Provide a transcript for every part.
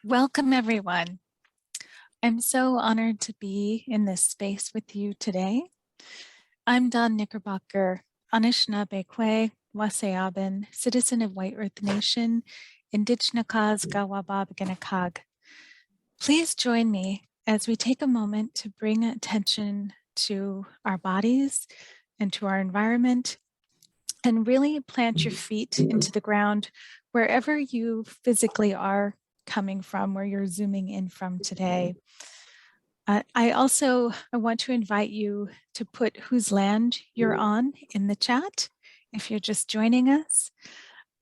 Welcome, everyone. I'm so honored to be in this space with you today. I'm Don Knickerbocker, Anishinaabe Waseabin, citizen of White Earth Nation, Indigenous Gawabab. Please join me as we take a moment to bring attention to our bodies and to our environment, and really plant your feet into the ground wherever you physically are coming from, where you're zooming in from today. I want to invite you to put whose land you're on in the chat if you're just joining us.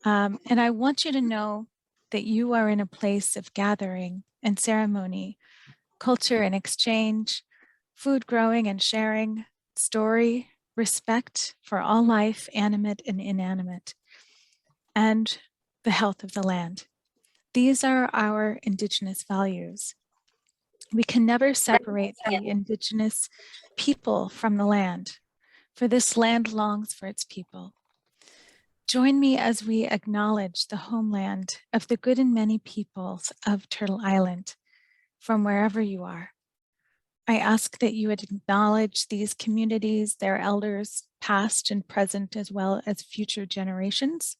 And I want you to know that you are in a place of gathering and ceremony, culture and exchange, food growing and sharing, story, respect for all life, animate and inanimate, and the health of the land. These are our Indigenous values. We can never separate the Indigenous people from the land, for this land longs for its people. Join me as we acknowledge the homeland of the good and many peoples of Turtle Island, from wherever you are. I ask that you would acknowledge these communities, their elders, past and present, as well as future generations.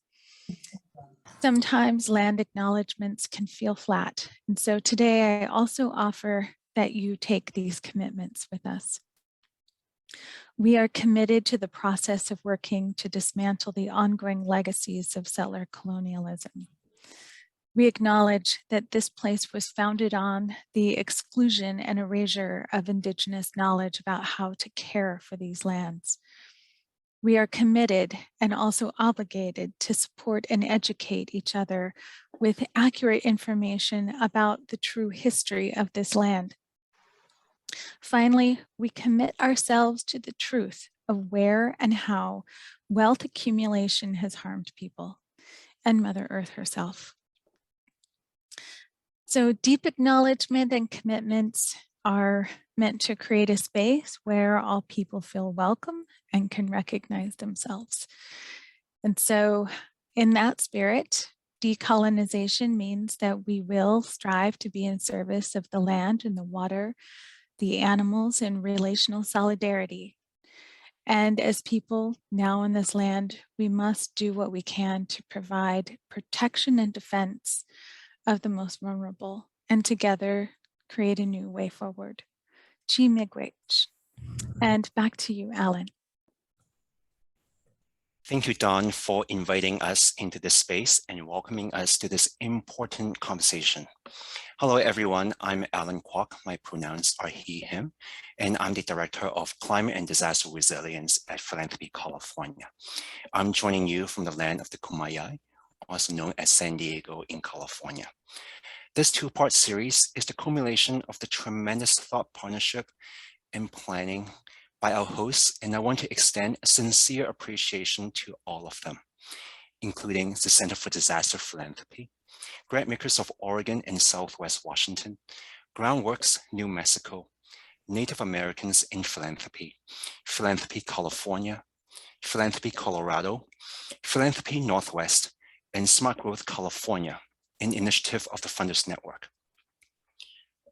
Sometimes land acknowledgements can feel flat, and so today I also offer that you take these commitments with us. We are committed to the process of working to dismantle the ongoing legacies of settler colonialism. We acknowledge that this place was founded on the exclusion and erasure of Indigenous knowledge about how to care for these lands. We are committed and also obligated to support and educate each other with accurate information about the true history of this land. Finally, we commit ourselves to the truth of where and how wealth accumulation has harmed people and Mother Earth herself. So deep acknowledgement and commitments are meant to create a space where all people feel welcome and can recognize themselves. And so in that spirit, decolonization means that we will strive to be in service of the land and the water, the animals, and relational solidarity. And as people now in this land, we must do what we can to provide protection and defense of the most vulnerable, and together create a new way forward. Chi miigwech. And back to you, Alan. Thank you, Dawn, for inviting us into this space and welcoming us to this important conversation. Hello, everyone. I'm Alan Kwok. My pronouns are he, him, and I'm the Director of Climate and Disaster Resilience at Philanthropy California. I'm joining you from the land of the Kumeyaay, also known as San Diego in California. This two-part series is the culmination of the tremendous thought partnership and planning by our hosts, and I want to extend a sincere appreciation to all of them, including the Center for Disaster Philanthropy, grantmakers of Oregon and Southwest Washington, Groundworks, New Mexico, Native Americans in Philanthropy, Philanthropy California, Philanthropy Colorado, Philanthropy Northwest, and Smart Growth California, an initiative of the Funders Network.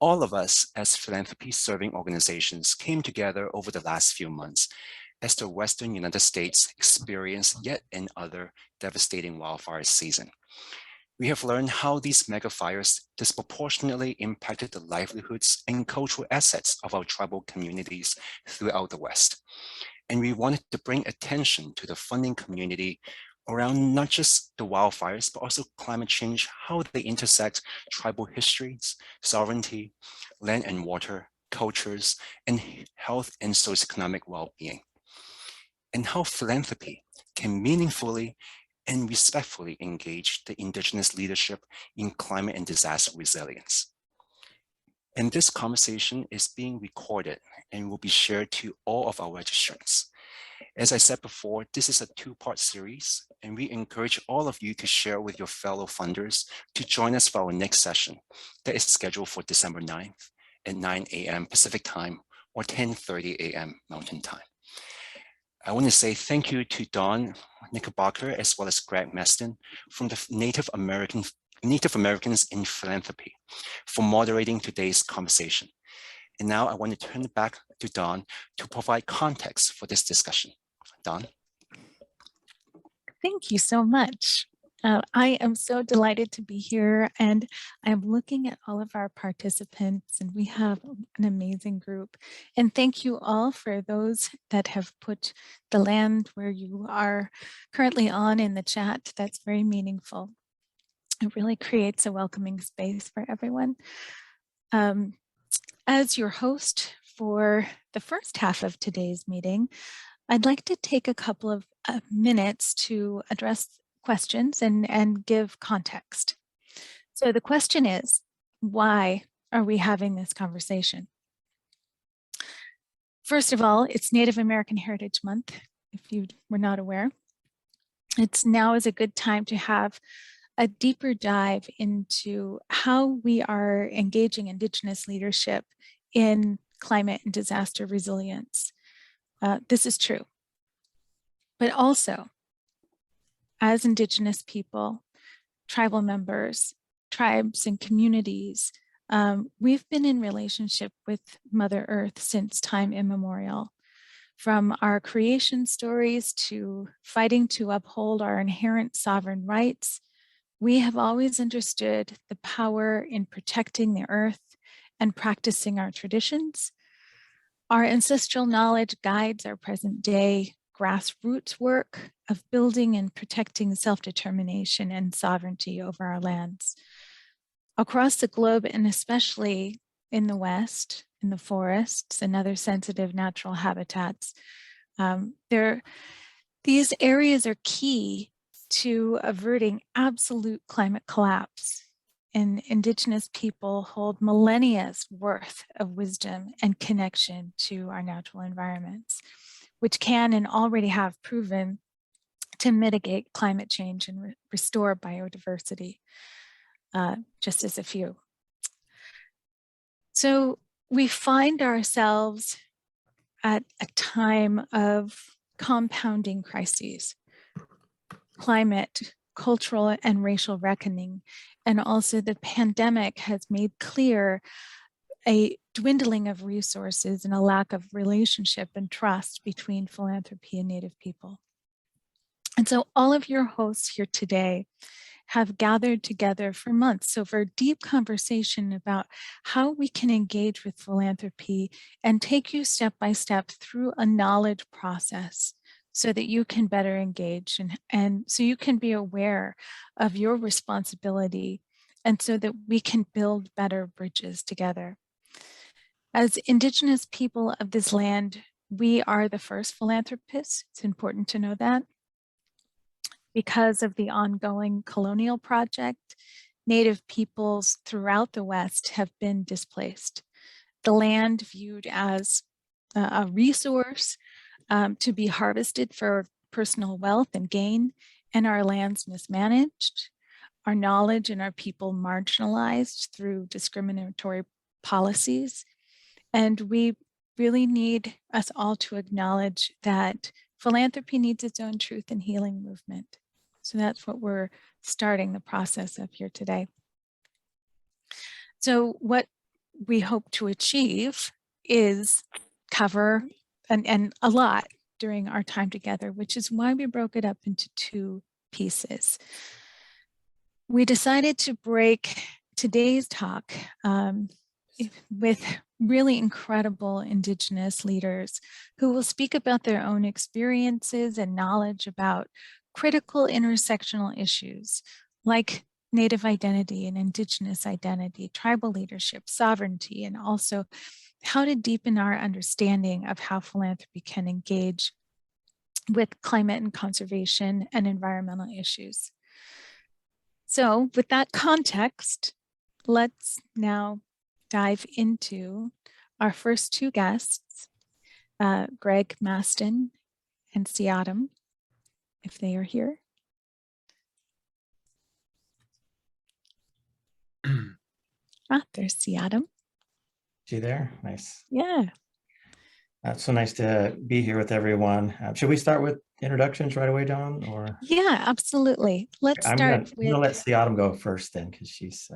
All of us as philanthropy-serving organizations came together over the last few months as the Western United States experienced yet another devastating wildfire season. We have learned how these megafires disproportionately impacted the livelihoods and cultural assets of our tribal communities throughout the West. And we wanted to bring attention to the funding community around not just the wildfires, but also climate change, how they intersect tribal histories, sovereignty, land and water, cultures, and health and socioeconomic well-being, and how philanthropy can meaningfully and respectfully engage the Indigenous leadership in climate and disaster resilience. And this conversation is being recorded and will be shared to all of our registrants. As I said before, this is a two-part series, and we encourage all of you to share with your fellow funders to join us for our next session that is scheduled for December 9th at 9 a.m. Pacific time or 10:30 a.m. Mountain time. I want to say thank you to Dawn Knickerbocker as well as Greg Meston from the Native American Native Americans in Philanthropy, for moderating today's conversation. And now I want to turn it back to Dawn to provide context for this discussion. Dawn? Thank you so much. I am so delighted to be here, and I'm looking at all of our participants, and we have an amazing group. And thank you all for those that have put the land where you are currently on in the chat. That's very meaningful. It really creates a welcoming space for everyone. As your host for the first half of today's meeting, I'd like to take a couple of minutes to address questions and give context. So the question is, why are we having this conversation? First of all, it's Native American Heritage Month, if you were not aware. Now is a good time to have a deeper dive into how we are engaging Indigenous leadership in climate and disaster resilience. This is true. But also, as Indigenous people, tribal members, tribes and communities, we've been in relationship with Mother Earth since time immemorial. From our creation stories to fighting to uphold our inherent sovereign rights, we have always understood the power in protecting the earth and practicing our traditions. Our ancestral knowledge guides our present day grassroots work of building and protecting self-determination and sovereignty over our lands. Across the globe, and especially in the West, in the forests and other sensitive natural habitats, these areas are key to averting absolute climate collapse. And Indigenous people hold millennia's worth of wisdom and connection to our natural environments, which can and already have proven to mitigate climate change and restore biodiversity, just as a few. So we find ourselves at a time of compounding crises, climate, cultural and racial reckoning, and also the pandemic has made clear a dwindling of resources and a lack of relationship and trust between philanthropy and Native people. And so all of your hosts here today have gathered together for months over a deep conversation about how we can engage with philanthropy and take you step by step through a knowledge process so that you can better engage and so you can be aware of your responsibility and so that we can build better bridges together. As Indigenous people of this land, we are the first philanthropists. It's important to know that. Because of the ongoing colonial project, Native peoples throughout the West have been displaced. The land viewed as a resource to be harvested for personal wealth and gain, and our lands mismanaged, our knowledge and our people marginalized through discriminatory policies. And we really need us all to acknowledge that philanthropy needs its own truth and healing movement. So that's what we're starting the process of here today. So what we hope to achieve is cover and a lot during our time together, which is why we broke it up into two pieces. We decided to break today's talk with really incredible Indigenous leaders who will speak about their own experiences and knowledge about critical intersectional issues like Native identity and Indigenous identity, tribal leadership, sovereignty, and also how to deepen our understanding of how philanthropy can engage with climate and conservation and environmental issues. So with that context, let's now dive into our first two guests, Greg Maston and Siadam, if they are here. There's Siadam. You there? Nice. Yeah. So nice to be here with everyone. Should we start with introductions right away, Dawn? Or Yeah, absolutely. Let's start I'm gonna with, let Siadam go first then, because she's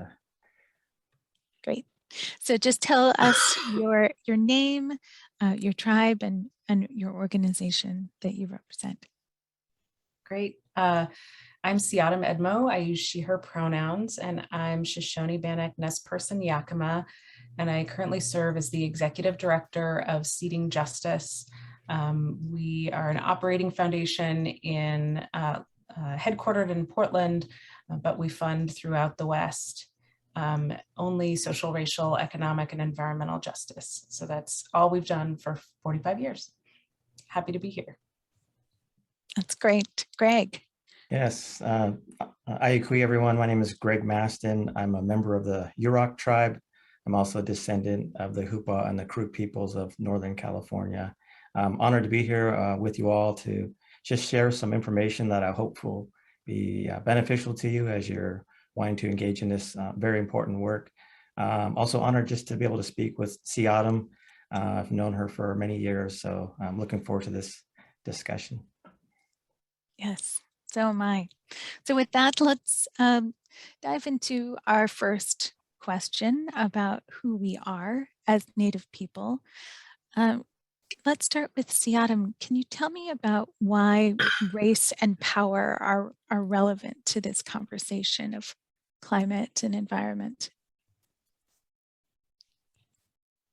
great. So just tell us your name, your tribe, and your organization that you represent. Great. I'm Siadam Edmo. I use she, her pronouns, and I'm Shoshone Bannock Nez Person Yakima, and I currently serve as the Executive Director of Seeding Justice. We are an operating foundation headquartered in Portland, but we fund throughout the West. Only social, racial, economic, and environmental justice. So that's all we've done for 45 years. Happy to be here. That's great. Greg. yes. Ayakui, everyone. My name is Greg Maston. I'm a member of the Yurok tribe. I'm also a descendant of the Hupa and the Crook peoples of Northern California. I'm honored to be here with you all to just share some information that I hope will be beneficial to you as you're wanting to engage in this very important work. Also honored just to be able to speak with Siadam. I've known her for many years, so I'm looking forward to this discussion. Yes, so am I. So with that, let's dive into our first question about who we are as Native people. Let's start with Siadam. Can you tell me about why race and power are relevant to this conversation of climate and environment?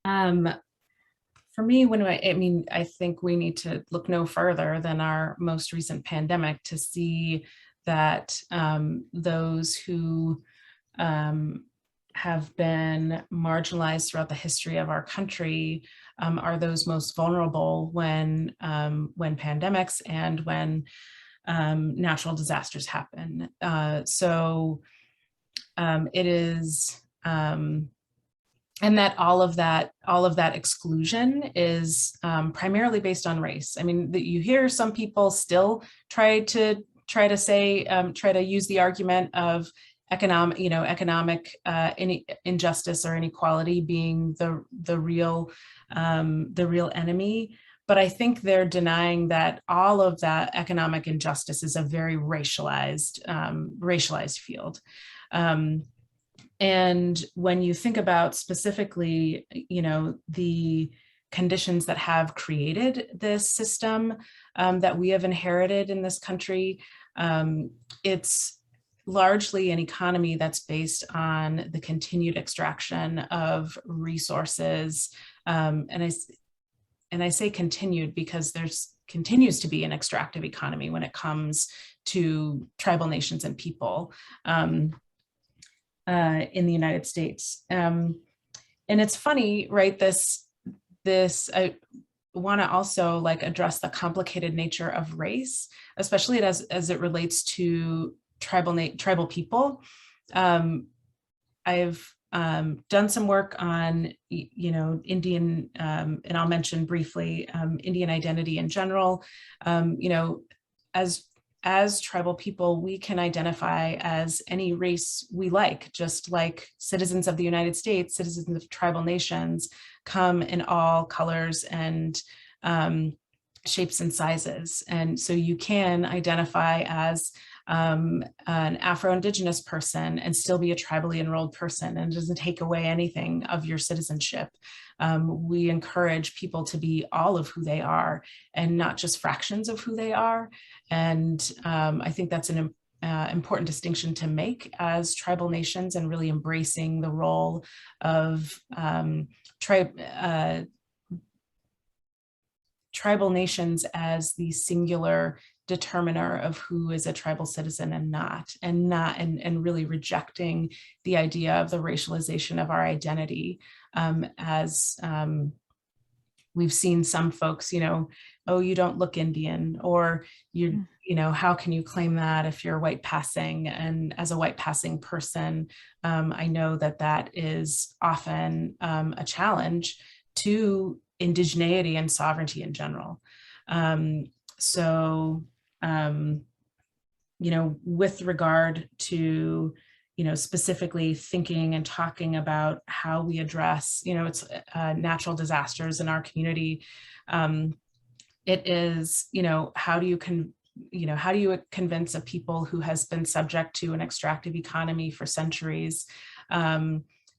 For me, I think we need to look no further than our most recent pandemic to see that those who have been marginalized throughout the history of our country are those most vulnerable when pandemics and when natural disasters happen. It is, and that all of that exclusion is primarily based on race. I mean, you hear some people still try to use the argument of economic injustice or inequality being the real enemy. But I think they're denying that all of that economic injustice is a very racialized field. And when you think about specifically, the conditions that have created this system that we have inherited in this country, it's largely an economy that's based on the continued extraction of resources. And I say continued because there's continues to be an extractive economy when it comes to tribal nations and people. In the United States. And it's funny, right? I want to also address the complicated nature of race, especially as it relates to tribal people. I've done some work on, Indian, and I'll mention briefly, Indian identity in general. As tribal people, we can identify as any race we like, just like citizens of the United States, citizens of tribal nations come in all colors and shapes and sizes. And so you can identify as an Afro-Indigenous person and still be a tribally enrolled person, and it doesn't take away anything of your citizenship. We encourage people to be all of who they are and not just fractions of who they are. And I think that's an important distinction to make as tribal nations, and really embracing the role of tribal nations as the singular determiner of who is a tribal citizen and really rejecting the idea of the racialization of our identity, as we've seen some folks, oh, you don't look Indian, or how can you claim that if you're white passing? And as a white passing person, I know that is often a challenge to indigeneity and sovereignty in general. With regard to, specifically thinking and talking about how we address, it's natural disasters in our community. It is, how do you convince a people who has been subject to an extractive economy for centuries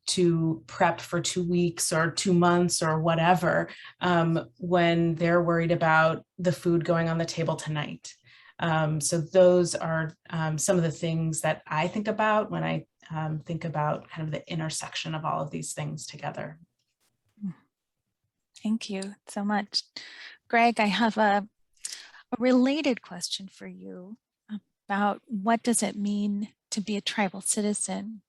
to prep for 2 weeks or 2 months or whatever, when they're worried about the food going on the table tonight. So those are some of the things that I think about when I think about kind of the intersection of all of these things together. Thank you so much. Greg, I have a related question for you about what does it mean to be a tribal citizen?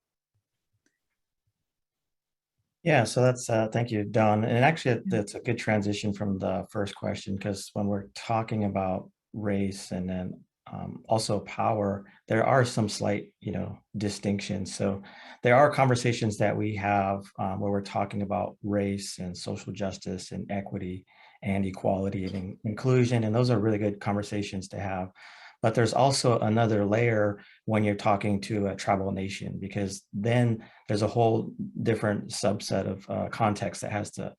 Yeah, so that's, thank you, Don. And actually, that's a good transition from the first question, because when we're talking about race and then also power, there are some slight, distinctions. So there are conversations that we have where we're talking about race and social justice and equity and equality and inclusion. And those are really good conversations to have. But there's also another layer when you're talking to a tribal nation, because then there's a whole different subset of context that has to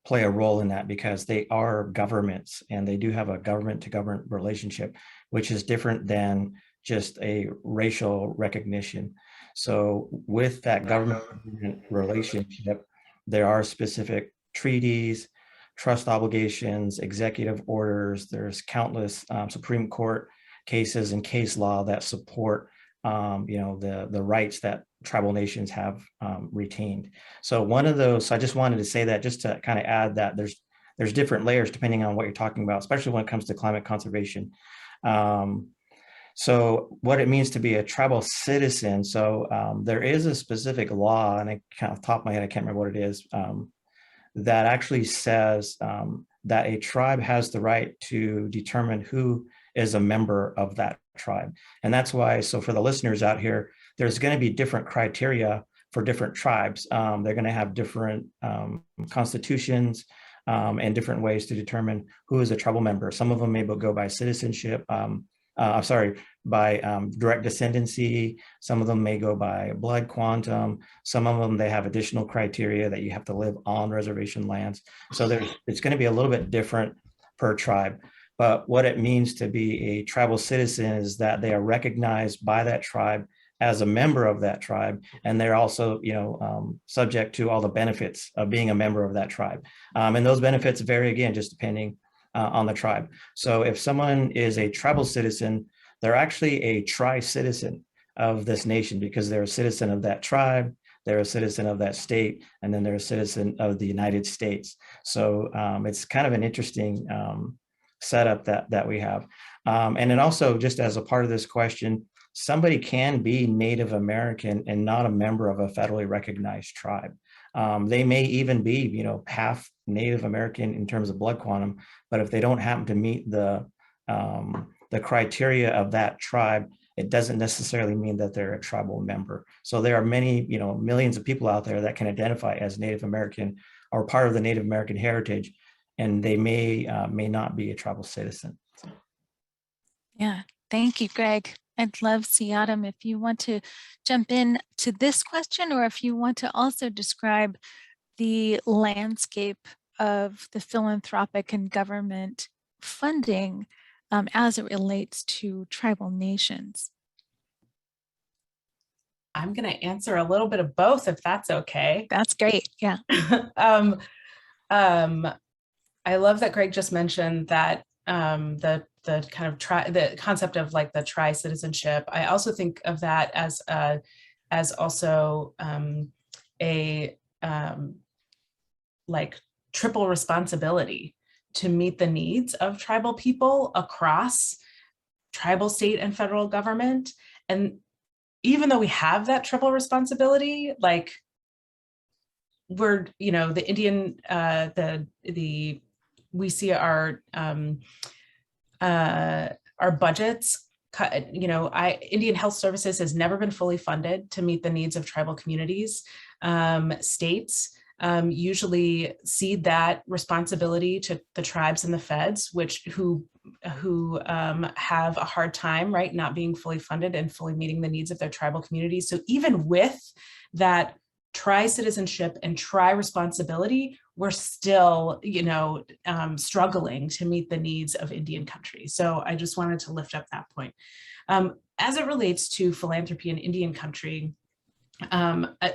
play a role in that, because they are governments and they do have a government to government relationship, which is different than just a racial recognition. So with that government relationship, there are specific treaties, trust obligations, executive orders. There's countless Supreme Court cases and case law that support the rights that tribal nations have retained. So one of those, so I just wanted to say that just to kind of add that there's different layers depending on what you're talking about, especially when it comes to climate conservation. So what it means to be a tribal citizen. So there is a specific law, and I kind of top of my head, I can't remember what it is, that actually says that a tribe has the right to determine who is a member of that tribe. And that's why, so for the listeners out here, there's going to be different criteria for different tribes. They're going to have different constitutions and different ways to determine who is a tribal member. Some of them may go by citizenship, by direct descendancy. Some of them may go by blood quantum. Some of them, they have additional criteria that you have to live on reservation lands. So it's going to be a little bit different per tribe. But what it means to be a tribal citizen is that they are recognized by that tribe as a member of that tribe, and they're also, subject to all the benefits of being a member of that tribe. And those benefits vary, again, just depending on the tribe. So if someone is a tribal citizen, they're actually a tri-citizen of this nation, because they're a citizen of that tribe, they're a citizen of that state, and then they're a citizen of the United States. So it's kind of an interesting setup that we have. And then also, just as a part of this question, somebody can be Native American and not a member of a federally recognized tribe. They may even be, half Native American in terms of blood quantum, but if they don't happen to meet the criteria of that tribe, it doesn't necessarily mean that they're a tribal member. So there are many, millions of people out there that can identify as Native American or part of the Native American heritage, and they may not be a tribal citizen. Yeah, thank you, Greg. I'd love, Siadam, if you want to jump in to this question, or if you want to also describe the landscape of the philanthropic and government funding as it relates to tribal nations. I'm going to answer a little bit of both, if that's okay. That's great. Yeah. I love that Greg just mentioned that the kind of the concept of like the tri-citizenship. I also think of that as also a like triple responsibility to meet the needs of tribal people across tribal, state, and federal government. And even though we have that triple responsibility, like we're, the Indian, we see our budgets cut. Indian Health Services has never been fully funded to meet the needs of tribal communities. States usually cede that responsibility to the tribes and the feds, who have a hard time, right, not being fully funded and fully meeting the needs of their tribal communities. So even with that tri-citizenship and tri-responsibility, we're still, struggling to meet the needs of Indian country. So I just wanted to lift up that point. As it relates to philanthropy in Indian country,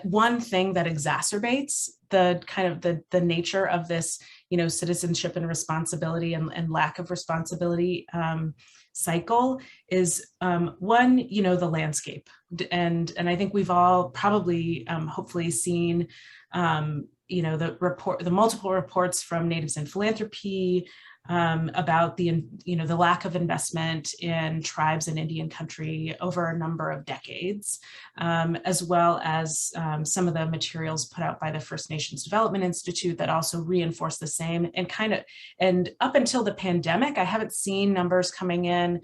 one thing that exacerbates the kind of the nature of this, citizenship and responsibility and lack of responsibility cycle is one, the landscape. And I think we've all probably hopefully seen the multiple reports from Natives in Philanthropy about the lack of investment in tribes in Indian country over a number of decades, as well as some of the materials put out by the First Nations Development Institute that also reinforce the same. And up until the pandemic, I haven't seen numbers coming in,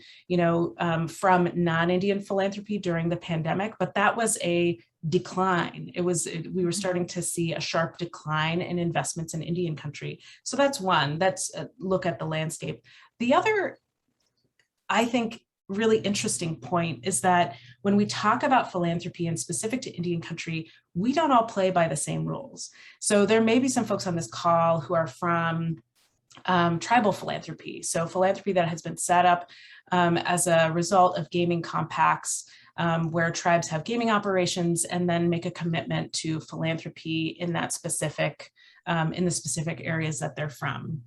from non-Indian philanthropy during the pandemic, but that was a decline. We were starting to see a sharp decline in investments in Indian country. So that's one. That's a look at the landscape. The other, I think, really interesting point is that when we talk about philanthropy and specific to Indian country, we don't all play by the same rules. So there may be some folks on this call who are from tribal philanthropy. So philanthropy that has been set up as a result of gaming compacts, where tribes have gaming operations and then make a commitment to philanthropy in that specific, in the specific areas that they're from.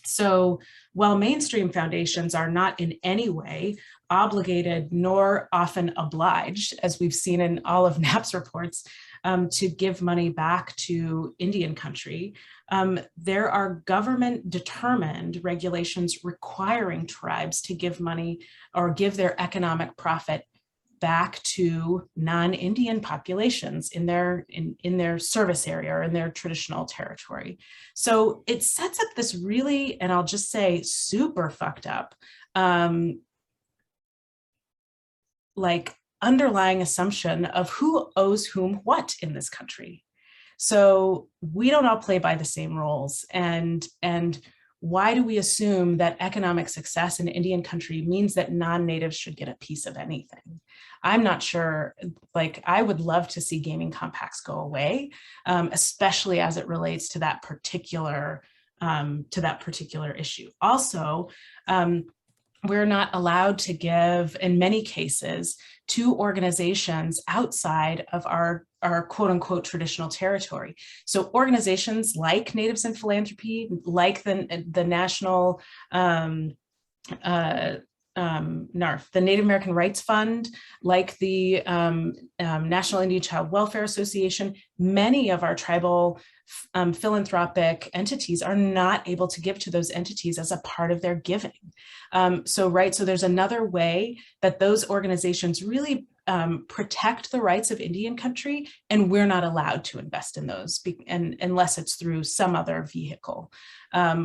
So while mainstream foundations are not in any way obligated nor often obliged, as we've seen in all of NAP's reports, to give money back to Indian country, there are government determined regulations requiring tribes to give money or give their economic profit back to non-Indian populations in their service area or in their traditional territory. So it sets up this really, and I'll just say super fucked up, like underlying assumption of who owes whom what in this country. So we don't all play by the same rules. And why do we assume that economic success in Indian country means that non-natives should get a piece of anything? I'm not sure. Like, I would love to see gaming compacts go away, especially as it relates to that particular issue. Also, we're not allowed to give, in many cases, to organizations outside of our quote unquote traditional territory. So organizations like Natives in Philanthropy, like the National NARF, the Native American Rights Fund, like the National Indian Child Welfare Association, many of our tribal philanthropic entities are not able to give to those entities as a part of their giving. So there's another way that those organizations really protect the rights of Indian country, and we're not allowed to invest in those unless it's through some other vehicle,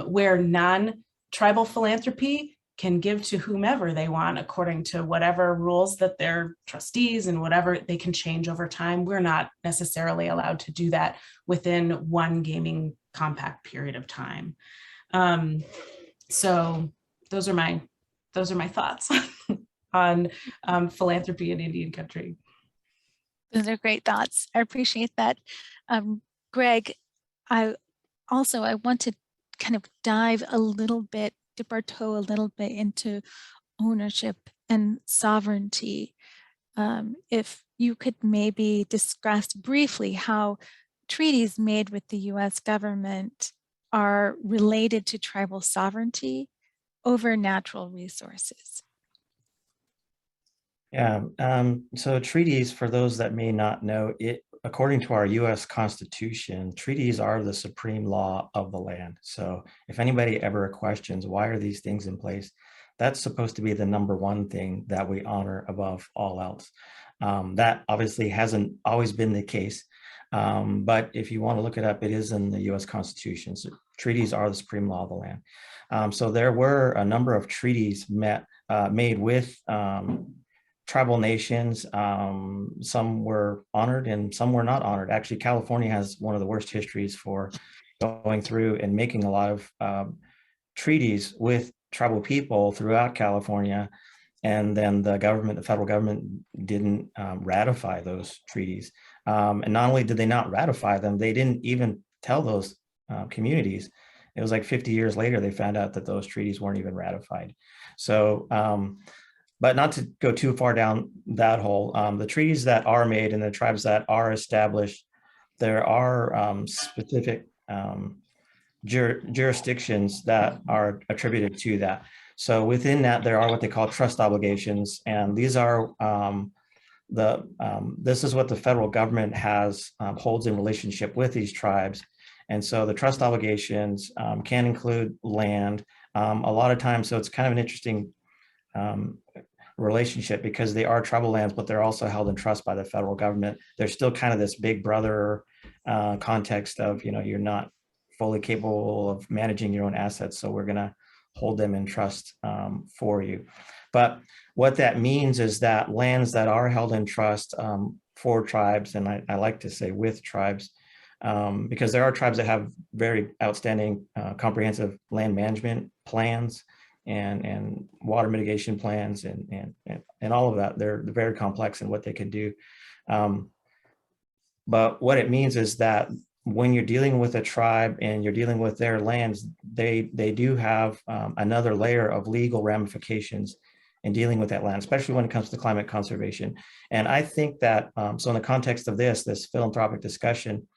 where non-tribal philanthropy can give to whomever they want according to whatever rules that their trustees and whatever they can change over time. We're not necessarily allowed to do that within one gaming compact period of time. So those are my thoughts on philanthropy in Indian country. Those are great thoughts. I appreciate that. Greg, I want to kind of dive a little bit, dip our toe a little bit into ownership and sovereignty. If you could maybe discuss briefly how treaties made with the US government are related to tribal sovereignty over natural resources. Yeah, so treaties, for those that may not know, according to our US Constitution, treaties are the supreme law of the land. So if anybody ever questions why are these things in place, that's supposed to be the number one thing that we honor above all else. That obviously hasn't always been the case, but if you want to look it up, it is in the US Constitution. So treaties are the supreme law of the land. So there were a number of treaties made with tribal nations. Some were honored and some were not honored. Actually, California has one of the worst histories for going through and making a lot of treaties with tribal people throughout California. And then the federal government didn't ratify those treaties. And not only did they not ratify them, they didn't even tell those communities. It was like 50 years later, they found out that those treaties weren't even ratified. So, but not to go too far down that hole, the treaties that are made and the tribes that are established, there are specific jurisdictions that are attributed to that. So within that, there are what they call trust obligations, and these are this is what the federal government has holds in relationship with these tribes. And so the trust obligations can include land a lot of times. So it's kind of an interesting relationship because they are tribal lands, but they're also held in trust by the federal government. There's still kind of this big brother context of, you're not fully capable of managing your own assets, so we're going to hold them in trust for you. But what that means is that lands that are held in trust for tribes, and I like to say with tribes, because there are tribes that have very outstanding comprehensive land management plans and water mitigation plans and all of that. They're very complex in what they can do. But what it means is that when you're dealing with a tribe and you're dealing with their lands, they do have another layer of legal ramifications in dealing with that land, especially when it comes to climate conservation. And I think that, so in the context of this philanthropic discussion,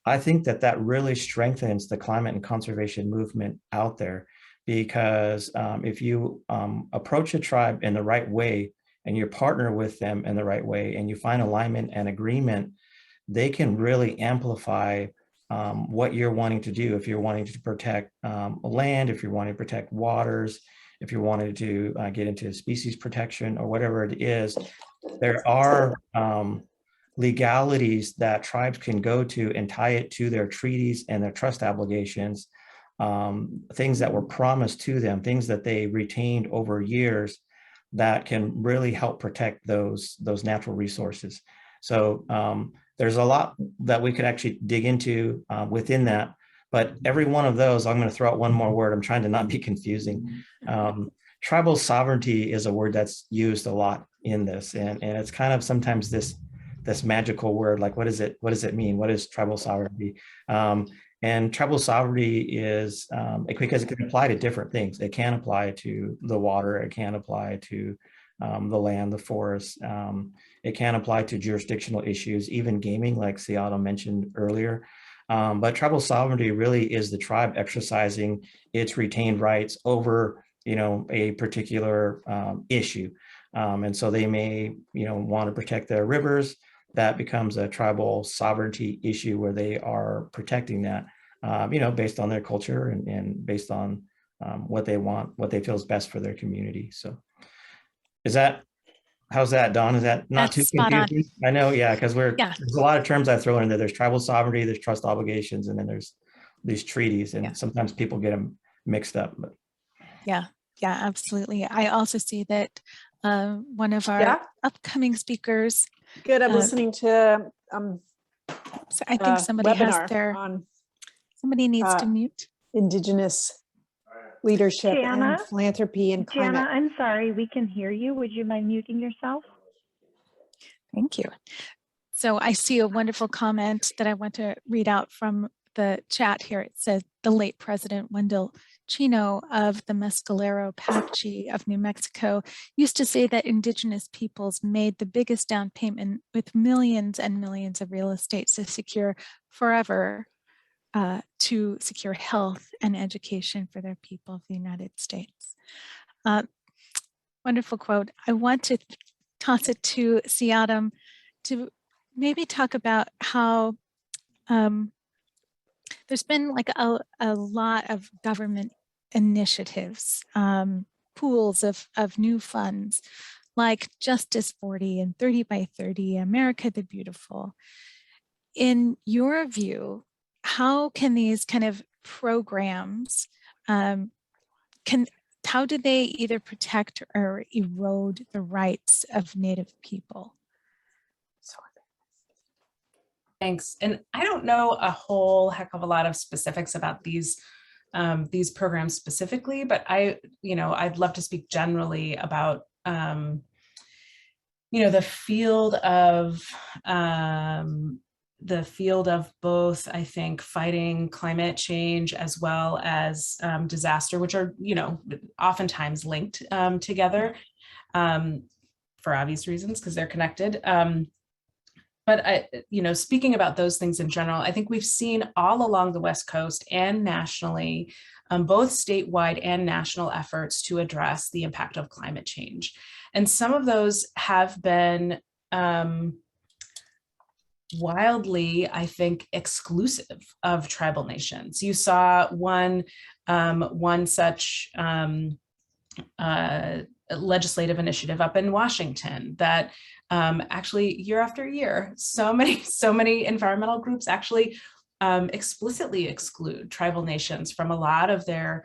I think that that really strengthens the climate and conservation movement out there, because if you approach a tribe in the right way and you partner with them in the right way and you find alignment and agreement, they can really amplify what you're wanting to do. If you're wanting to protect land, if you're wanting to protect waters, if you're wanting to get into species protection or whatever it is, there are legalities that tribes can go to and tie it to their treaties and their trust obligations, things that were promised to them, things that they retained over years that can really help protect those natural resources. So there's a lot that we could actually dig into within that, but every one of those, I'm going to throw out one more word. I'm trying to not be confusing. Tribal sovereignty is a word that's used a lot in this, and it's kind of sometimes this magical word, like what does it mean? What is tribal sovereignty? And tribal sovereignty is because it can apply to different things. It can apply to the water. It can apply to the land, the forest. It can apply to jurisdictional issues, even gaming, like Seattle mentioned earlier. But tribal sovereignty really is the tribe exercising its retained rights over, a particular issue. And so they may, want to protect their rivers. That becomes a tribal sovereignty issue where they are protecting that, based on their culture and based on what they want, what they feel is best for their community. So how's that, Dawn? Is that not too confusing? I know, yeah, because there's a lot of terms I throw in there. There's tribal sovereignty, there's trust obligations, and then there's these treaties, and sometimes people get them mixed up. But yeah, absolutely. I also see that one of our upcoming speakers. Good, I'm listening to so I think somebody has somebody needs to mute. Indigenous leadership and philanthropy and climate. Jana, I'm sorry, we can hear you. Would you mind muting yourself? Thank you. So I see a wonderful comment that I want to read out from the chat here. It says, the late President Wendell Chino of the Mescalero Apache of New Mexico used to say that Indigenous peoples made the biggest down payment with millions and millions of real estate to secure forever, to secure health and education for their people of the United States. Wonderful quote. I want to toss it to Siadam to maybe talk about how there's been like a lot of government initiatives, pools of new funds like Justice 40 and 30 by 30, America the Beautiful. In your view, how can these kind of programs, how do they either protect or erode the rights of Native people? Thanks. And I don't know a whole heck of a lot of specifics about these programs specifically, but I'd love to speak generally about, the field of the field of both, I think, fighting climate change as well as disaster, which are, oftentimes linked together for obvious reasons because they're connected. But speaking about those things in general, I think we've seen all along the West Coast and nationally, both statewide and national efforts to address the impact of climate change. And some of those have been wildly, I think, exclusive of tribal nations. You saw one such legislative initiative up in Washington that actually year after year, so many environmental groups actually explicitly exclude tribal nations from a lot of their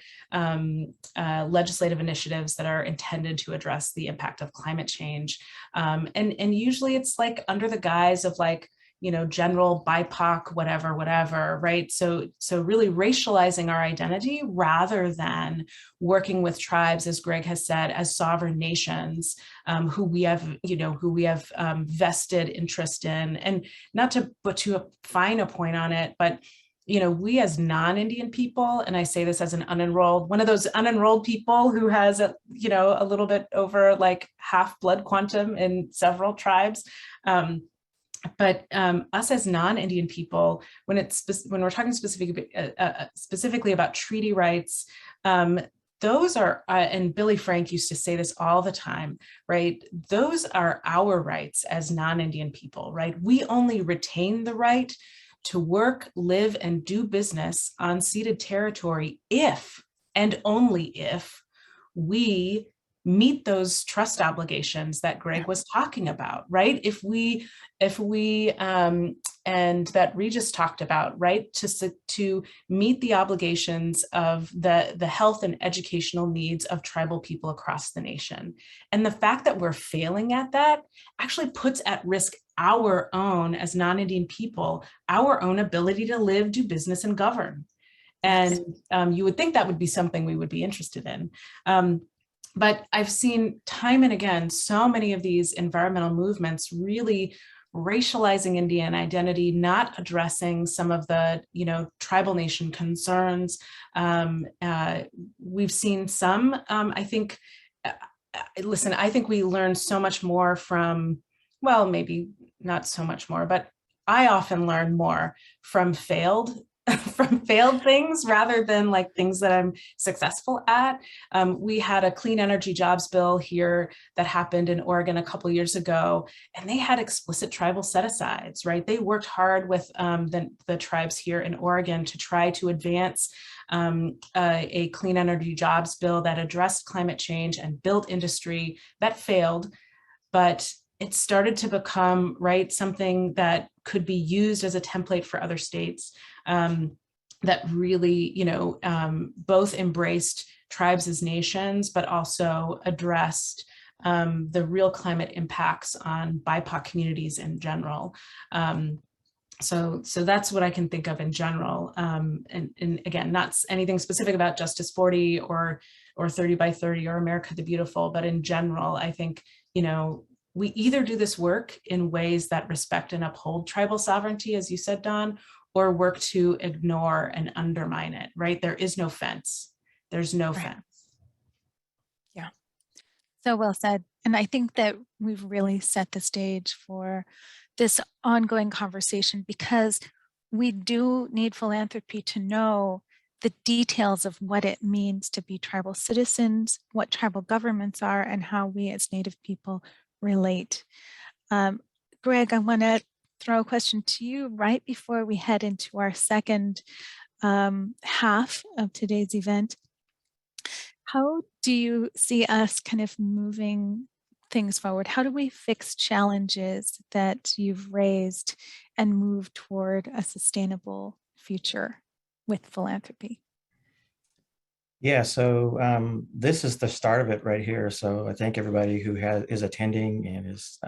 legislative initiatives that are intended to address the impact of climate change. And usually it's like under the guise of like, general BIPOC, whatever, right? So really racializing our identity rather than working with tribes, as Greg has said, as sovereign nations who we have vested interest in. And not to put too fine a point on it, but we as non-Indian people, and I say this as an one of those unenrolled people who has a little bit over like half blood quantum in several tribes. But us as non-Indian people, when we're talking specifically about treaty rights, those are, and Billy Frank used to say this all the time, right? Those are our rights as non-Indian people, right? We only retain the right to work, live, and do business on ceded territory if, and only if, we meet those trust obligations that Greg was talking about, right? If we and that Regis talked about, right? To meet the obligations of the health and educational needs of tribal people across the nation. And the fact that we're failing at that actually puts at risk our own, as non-Indian people, our own ability to live, do business, and govern. And you would think that would be something we would be interested in. But I've seen time and again, so many of these environmental movements really racializing Indian identity, not addressing some of the, tribal nation concerns. We've seen some, I think, I think we learn so much more from, well, maybe not so much more, but I often learn more from failed things rather than like things that I'm successful at. We had a clean energy jobs bill here that happened in Oregon a couple years ago, and they had explicit tribal set-asides, right? They worked hard with the tribes here in Oregon to try to advance a clean energy jobs bill that addressed climate change and built industry. That failed, but it started to become, right, something that could be used as a template for other states that really, both embraced tribes as nations, but also addressed the real climate impacts on BIPOC communities in general. So that's what I can think of in general. And again, not anything specific about Justice 40 or 30 by 30 or America the Beautiful, but in general, I think, we either do this work in ways that respect and uphold tribal sovereignty, as you said, Dawn, or work to ignore and undermine it, right? There is no fence. There's no fence. Yeah, so well said. And I think that we've really set the stage for this ongoing conversation because we do need philanthropy to know the details of what it means to be tribal citizens, what tribal governments are, and how we as Native people relate. Greg, I want to throw a question to you right before we head into our second half of today's event. How do you see us kind of moving things forward? How do we fix challenges that you've raised and move toward a sustainable future with philanthropy? Yeah, so this is the start of it right here. So I thank everybody who is attending and is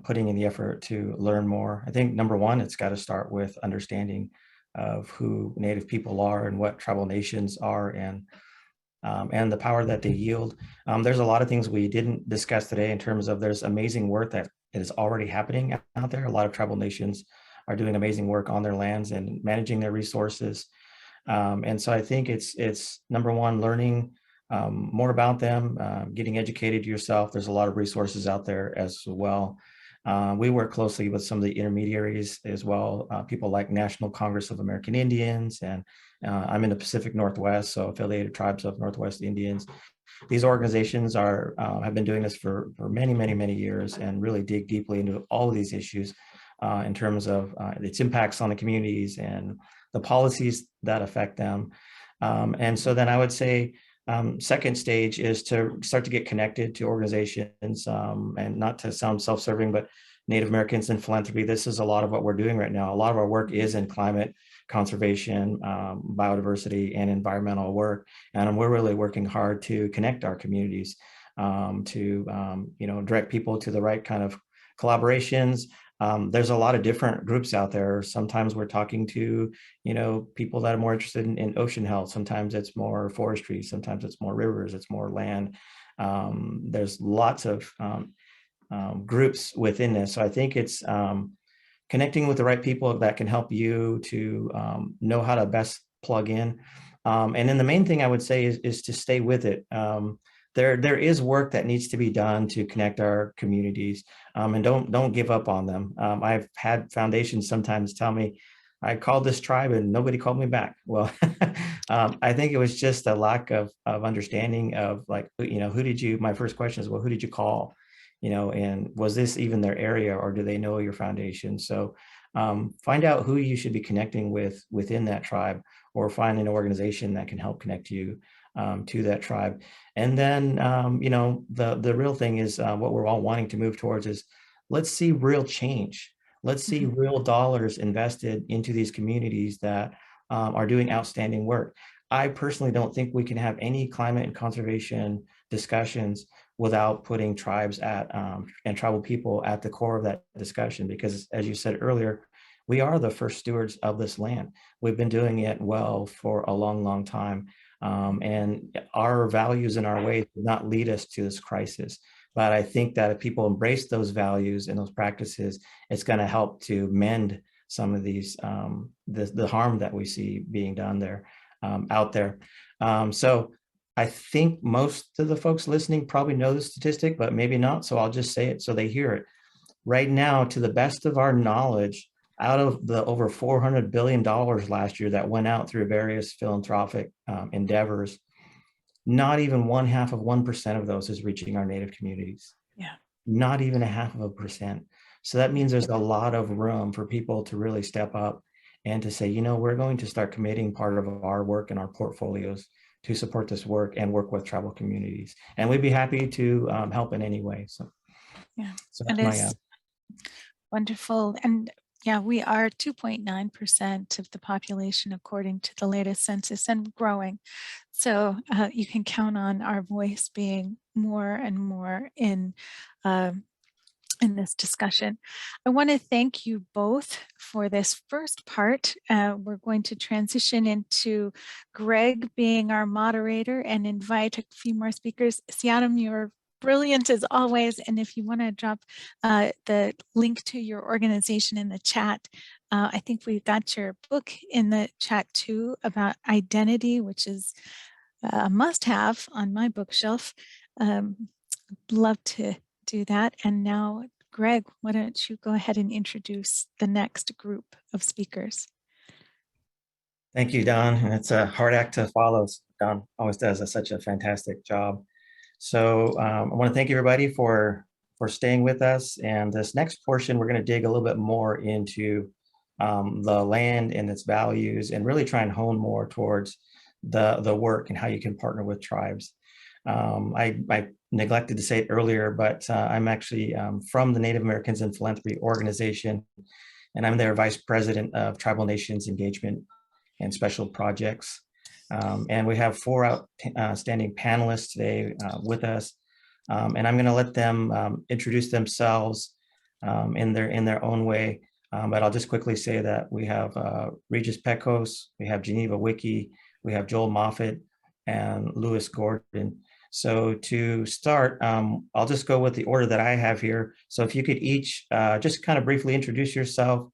putting in the effort to learn more. I think number one, it's got to start with understanding of who Native people are and what tribal nations are and the power that they yield. There's a lot of things we didn't discuss today in terms of there's amazing work that is already happening out there. A lot of tribal nations are doing amazing work on their lands and managing their resources. And so I think it's number one, learning more about them, getting educated yourself. There's a lot of resources out there as well. We work closely with some of the intermediaries as well, people like National Congress of American Indians, and I'm in the Pacific Northwest, so Affiliated Tribes of Northwest Indians. These organizations are have been doing this for many years and really dig deeply into all of these issues in terms of its impacts on the communities and the policies that affect them. And so then I would say second stage is to start to get connected to organizations, and not to sound self-serving, but Native Americans in philanthropy. This is a lot of what we're doing right now. A lot of our work is in climate conservation, biodiversity, and environmental work. And we're really working hard to connect our communities, to direct people to the right kind of collaborations. There's a lot of different groups out there. Sometimes we're talking to, people that are more interested in ocean health. Sometimes it's more forestry. Sometimes it's more rivers. It's more land. There's lots of groups within this. So I think it's connecting with the right people that can help you to know how to best plug in. And then the main thing I would say is to stay with it. There is work that needs to be done to connect our communities, and don't give up on them. I've had foundations sometimes tell me, I called this tribe and nobody called me back. Well, I think it was just a lack of understanding of, like, my first question is, well, who did you call? And was this even their area, or do they know your foundation? So find out who you should be connecting with within that tribe, or find an organization that can help connect you to that tribe. And then, the real thing is what we're all wanting to move towards is, let's see real change. Let's see real dollars invested into these communities that are doing outstanding work. I personally don't think we can have any climate and conservation discussions without putting tribes and tribal people at the core of that discussion, because as you said earlier, we are the first stewards of this land. We've been doing it well for a long time. And our values and our ways did not lead us to this crisis. But I think that if people embrace those values and those practices, it's going to help to mend some of these, the harm that we see being done there, out there. So I think most of the folks listening probably know the statistic, but maybe not. So I'll just say it so they hear it. Right now, to the best of our knowledge, out of the over $400 billion last year that went out through various philanthropic endeavors, not even 0.5% of those is reaching our Native communities. Yeah. Not even 0.5%. So that means there's a lot of room for people to really step up and to say, we're going to start committing part of our work and our portfolios to support this work and work with tribal communities. And we'd be happy to help in any way. So, yeah, so that's my wonderful. And yeah, we are 2.9% of the population according to the latest census, and growing. So you can count on our voice being more and more in this discussion. I want to thank you both for this first part. We're going to transition into Greg being our moderator and invite a few more speakers. Siadam, you're brilliant as always. And if you want to drop the link to your organization in the chat, I think we got your book in the chat too, about identity, which is a must-have on my bookshelf. Love to do that. And now, Greg, why don't you go ahead and introduce the next group of speakers? Thank you, Don. And it's a hard act to follow. Don always does such a fantastic job. So I want to thank everybody for staying with us. And this next portion, we're going to dig a little bit more into the land and its values, and really try and hone more towards the work and how you can partner with tribes. I neglected to say it earlier, but I'm actually from the Native Americans in Philanthropy organization, and I'm their Vice President of Tribal Nations Engagement and Special Projects. And we have 4 outstanding panelists today with us, and I'm going to let them introduce themselves in their own way. But I'll just quickly say that we have Regis Pecos, we have Geneva Wiki, we have Joel Moffitt, and Louis Gordon. So to start, I'll just go with the order that I have here. So if you could each just kind of briefly introduce yourself,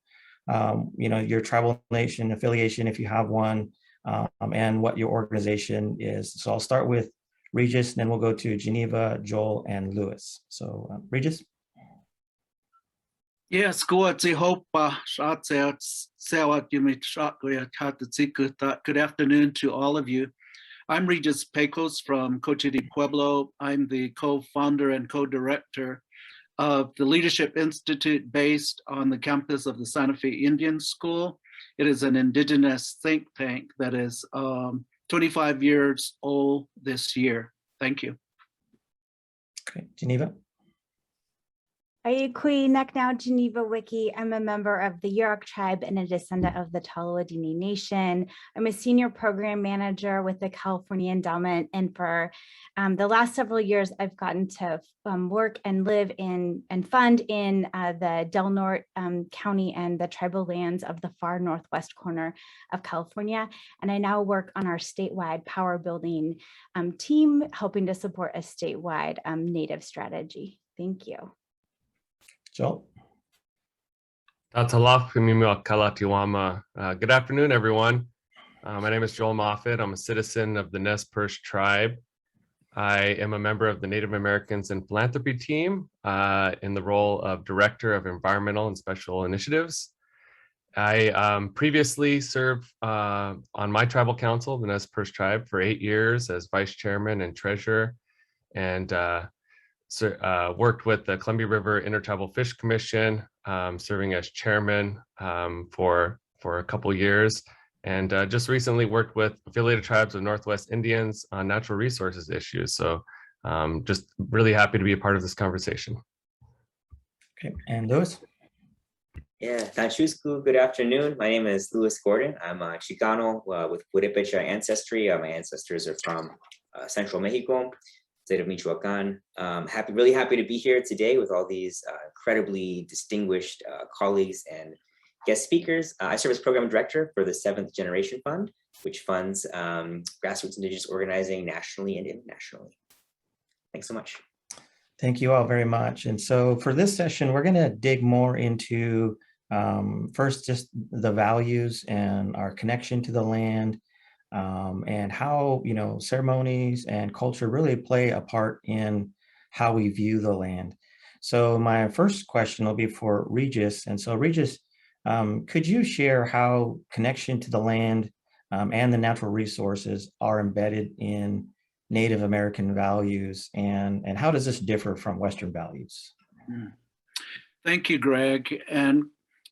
your tribal nation affiliation, if you have one, and what your organization is. So I'll start with Regis, and then we'll go to Geneva, Joel, and Lewis. So Regis. Yes, good afternoon to all of you. I'm Regis Pecos from Coche de Pueblo. I'm the co-founder and co-director of the Leadership Institute based on the campus of the Santa Fe Indian School. It is an indigenous think tank that is 25 years old this year. Thank you. Okay, Geneva. Ayukui Neknau Geneva Wiki. I'm a member of the Yurok tribe and a descendant of the Toloadini Nation. I'm a senior program manager with the California Endowment, and for the last several years, I've gotten to work and live in and fund in the Del Norte County and the tribal lands of the far northwest corner of California. And I now work on our statewide power building team, helping to support a statewide native strategy. Thank you. Joel. Good afternoon, everyone. My name is Joel Moffitt. I'm a citizen of the Nez Perce tribe. I am a member of the Native Americans and Philanthropy team in the role of Director of Environmental and Special Initiatives. I previously served on my tribal council, the Nez Perce tribe, for 8 years as Vice Chairman and Treasurer, and worked with the Columbia River Intertribal Fish Commission, serving as chairman for a couple years, and just recently worked with affiliated tribes of Northwest Indians on natural resources issues. So just really happy to be a part of this conversation. Okay, and Lewis. Yeah, Tanchusku, good afternoon. My name is Lewis Gordon. I'm a Chicano with Purepecha ancestry. My ancestors are from central Mexico, state of Michoacan. Really happy to be here today with all these incredibly distinguished colleagues and guest speakers. I serve as program director for the 7th Generation Fund, which funds grassroots indigenous organizing nationally and internationally. Thanks so much. Thank you all very much. And so for this session, we're going to dig more into first just the values and our connection to the land, and how ceremonies and culture really play a part in how we view the land. So my first question will be for Regis. And so Regis, could you share how connection to the land and the natural resources are embedded in Native American values, and how does this differ from Western values? Thank you, Greg. And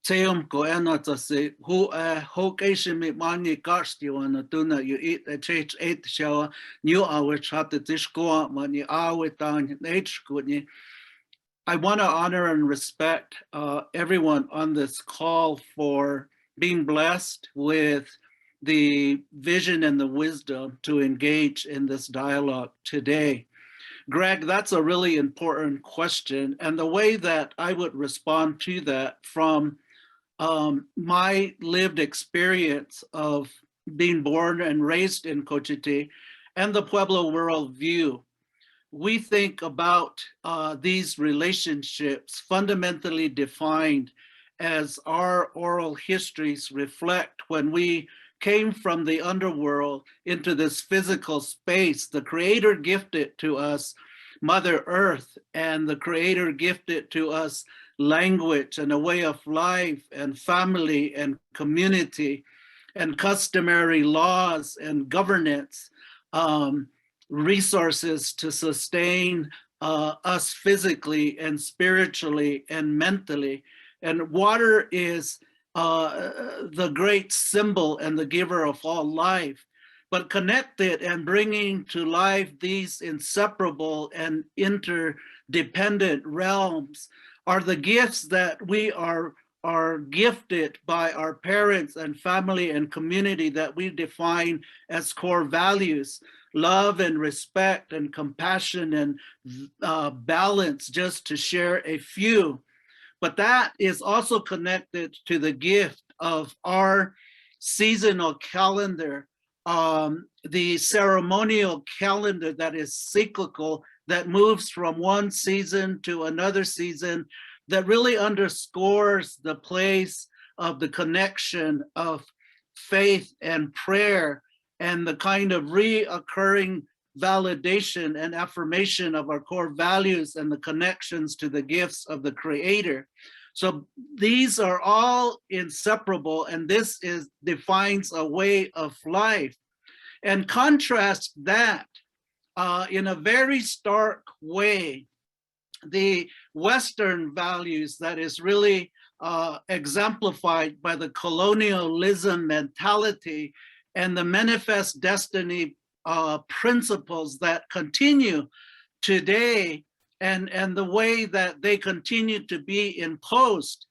Teum goena say who hocation me mani garstiwana duna you eat a church 8 shower new hour chat this go money hour down age good. I want to honor and respect everyone on this call for being blessed with the vision and the wisdom to engage in this dialogue today. Greg, that's a really important question. And the way that I would respond to that from my lived experience of being born and raised in Cochiti and the Pueblo worldview, we think about these relationships fundamentally defined as our oral histories reflect when we came from the underworld into this physical space. The Creator gifted to us Mother Earth, and the Creator gifted to us language and a way of life and family and community and customary laws and governance, resources to sustain us physically and spiritually and mentally. And water is the great symbol and the giver of all life, but connected and bringing to life these inseparable and interdependent realms are the gifts that we are gifted by our parents and family and community that we define as core values: love and respect and compassion and balance, just to share a few. But that is also connected to the gift of our seasonal calendar, the ceremonial calendar that is cyclical, that moves from one season to another season, that really underscores the place of the connection of faith and prayer and the kind of reoccurring validation and affirmation of our core values and the connections to the gifts of the Creator. So these are all inseparable, and this defines a way of life. And contrast that in a very stark way, the Western values that is really exemplified by the colonialism mentality and the manifest destiny principles that continue today, and the way that they continue to be imposed.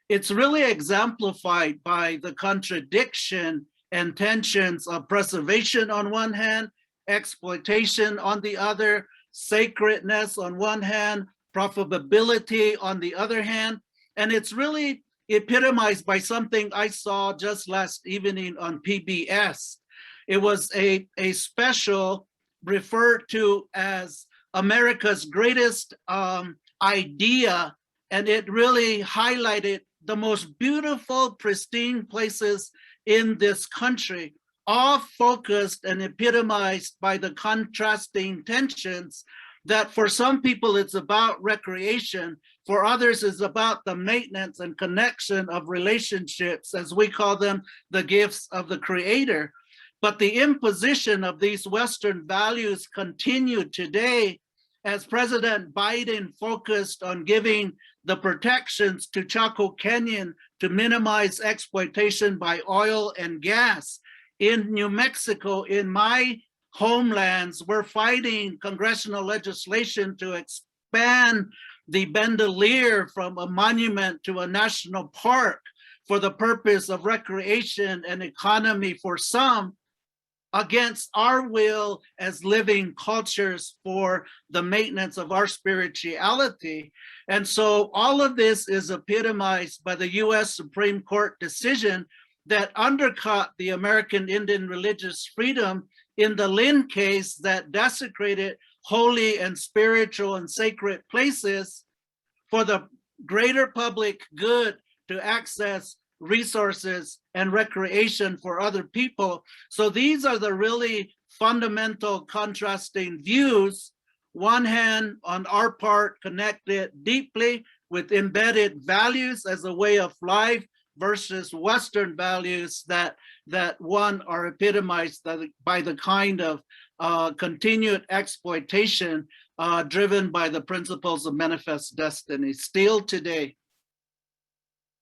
It's really exemplified by the contradiction and tensions of preservation on one hand, exploitation on the other, sacredness on one hand, profitability on the other hand. And it's really epitomized by something I saw just last evening on PBS. It was a special referred to as America's greatest idea, and it really highlighted the most beautiful, pristine places in this country, all focused and epitomized by the contrasting tensions that for some people it's about recreation, for others it's about the maintenance and connection of relationships, as we call them, the gifts of the Creator. But the imposition of these Western values continue today as President Biden focused on giving the protections to Chaco Canyon to minimize exploitation by oil and gas. In New Mexico, in my homelands, we're fighting congressional legislation to expand the Bandelier from a monument to a national park for the purpose of recreation and economy for some, against our will as living cultures for the maintenance of our spirituality. And so all of this is epitomized by the US Supreme Court decision that undercut the American Indian religious freedom in the Lynn case that desecrated holy and spiritual and sacred places for the greater public good to access resources and recreation for other people. So these are the really fundamental contrasting views. One hand, on our part, connected deeply with embedded values as a way of life versus Western values that one are epitomized by the kind of continued exploitation driven by the principles of manifest destiny still today.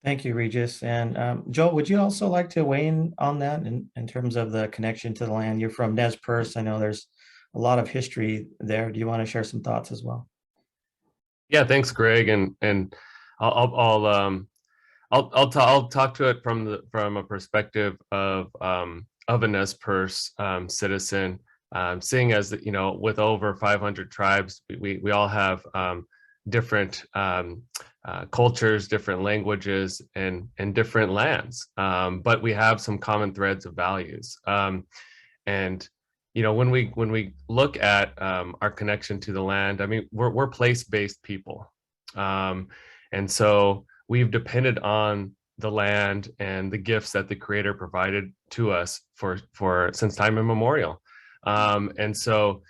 Thank you, Regis. And Joel, would you also like to weigh in on that in terms of the connection to the land? You're from Nez Perce. I know there's a lot of history there. Do you want to share some thoughts as well? Yeah, thanks, Greg. And I'll talk to it from a perspective of a Nez Perce citizen. Seeing as that, with over 500 tribes, we all have different cultures, different languages, and different lands, but we have some common threads of values. And when we look at our connection to the land, I mean, we're place-based people, and so we've depended on the land and the gifts that the Creator provided to us for since time immemorial. And so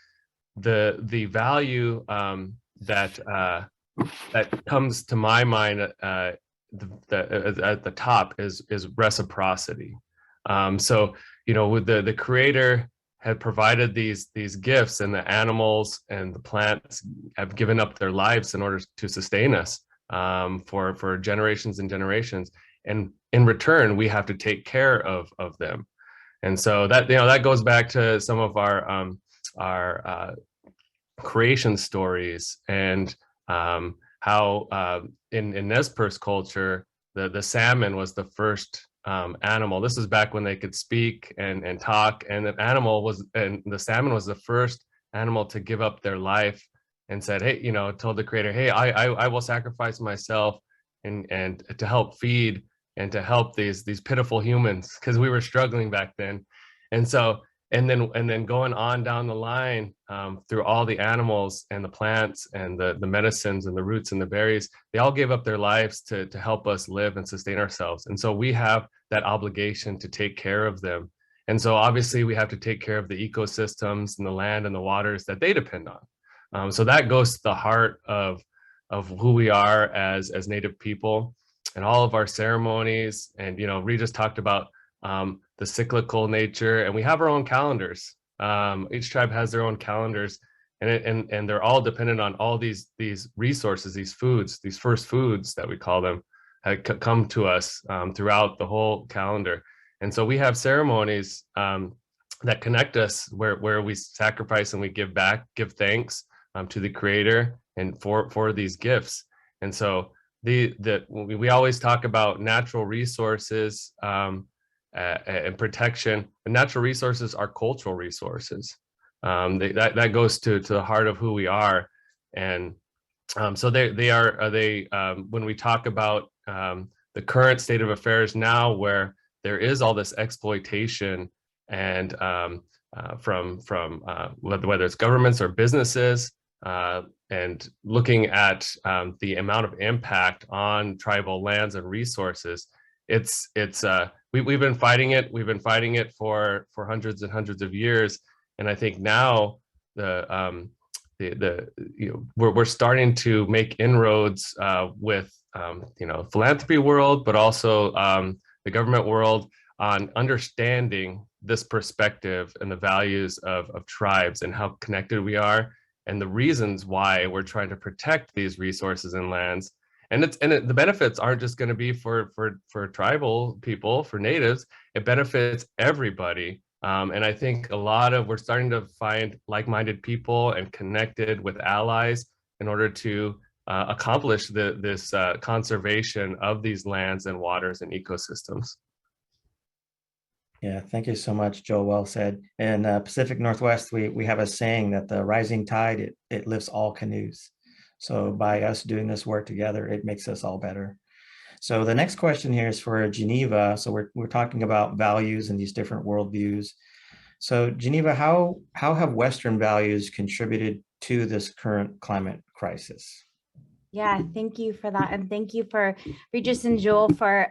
the value that comes to my mind at the top is reciprocity. So with the Creator had provided these gifts, and the animals and the plants have given up their lives in order to sustain us for generations and generations, and in return we have to take care of them. And so that goes back to some of our creation stories, and how in Nez Perce culture the salmon was the first animal. This is back when they could speak and talk, and the salmon was the first animal to give up their life and said, hey, told the Creator, hey, I will sacrifice myself and to help feed and to help these pitiful humans, because we were struggling back then. And so and then going on down the line through all the animals and the plants and the medicines and the roots and the berries, they all gave up their lives to help us live and sustain ourselves. And so we have that obligation to take care of them. And so obviously we have to take care of the ecosystems and the land and the waters that they depend on. So that goes to the heart of who we are as Native people, and all of our ceremonies. And, you know, Regis talked about the cyclical nature, and we have our own calendars. Each tribe has their own calendars, and they're all dependent on all these resources, these foods, these first foods that we call them, come to us throughout the whole calendar. And so we have ceremonies that connect us where we sacrifice and we give back, give thanks to the Creator and for these gifts. And so we always talk about natural resources and protection. And natural resources are cultural resources. That goes to the heart of who we are. And so when we talk about the current state of affairs now, where there is all this exploitation and from whether it's governments or businesses, and looking at the amount of impact on tribal lands and resources, we've been fighting it. We've been fighting it for hundreds and hundreds of years, and I think now we're starting to make inroads with philanthropy world, but also the government world, on understanding this perspective and the values of tribes and how connected we are, and the reasons why we're trying to protect these resources and lands. And the benefits aren't just going to be for tribal people, for natives. It benefits everybody. And I think we're starting to find like-minded people and connected with allies in order to accomplish this conservation of these lands and waters and ecosystems. Yeah, thank you so much, Joel. Well said. In Pacific Northwest, we have a saying that the rising tide, it lifts all canoes. So by us doing this work together, it makes us all better. So the next question here is for Geneva. So we're talking about values and these different worldviews. So Geneva, how have Western values contributed to this current climate crisis? Yeah, thank you for that. And thank you for Regis and Joel for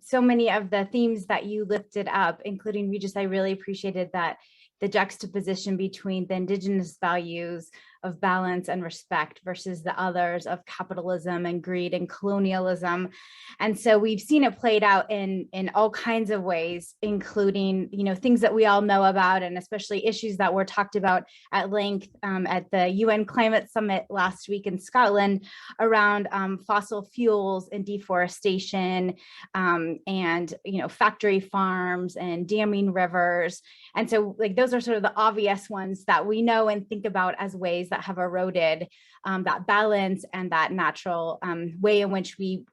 so many of the themes that you lifted up, including Regis. I really appreciated that the juxtaposition between the Indigenous values of balance and respect versus the others of capitalism and greed and colonialism. And so we've seen it played out in all kinds of ways, including, things that we all know about, and especially issues that were talked about at length at the UN Climate Summit last week in Scotland around fossil fuels and deforestation, and factory farms and damming rivers. And so those are sort of the obvious ones that we know and think about as ways that have eroded that balance and that natural way in which we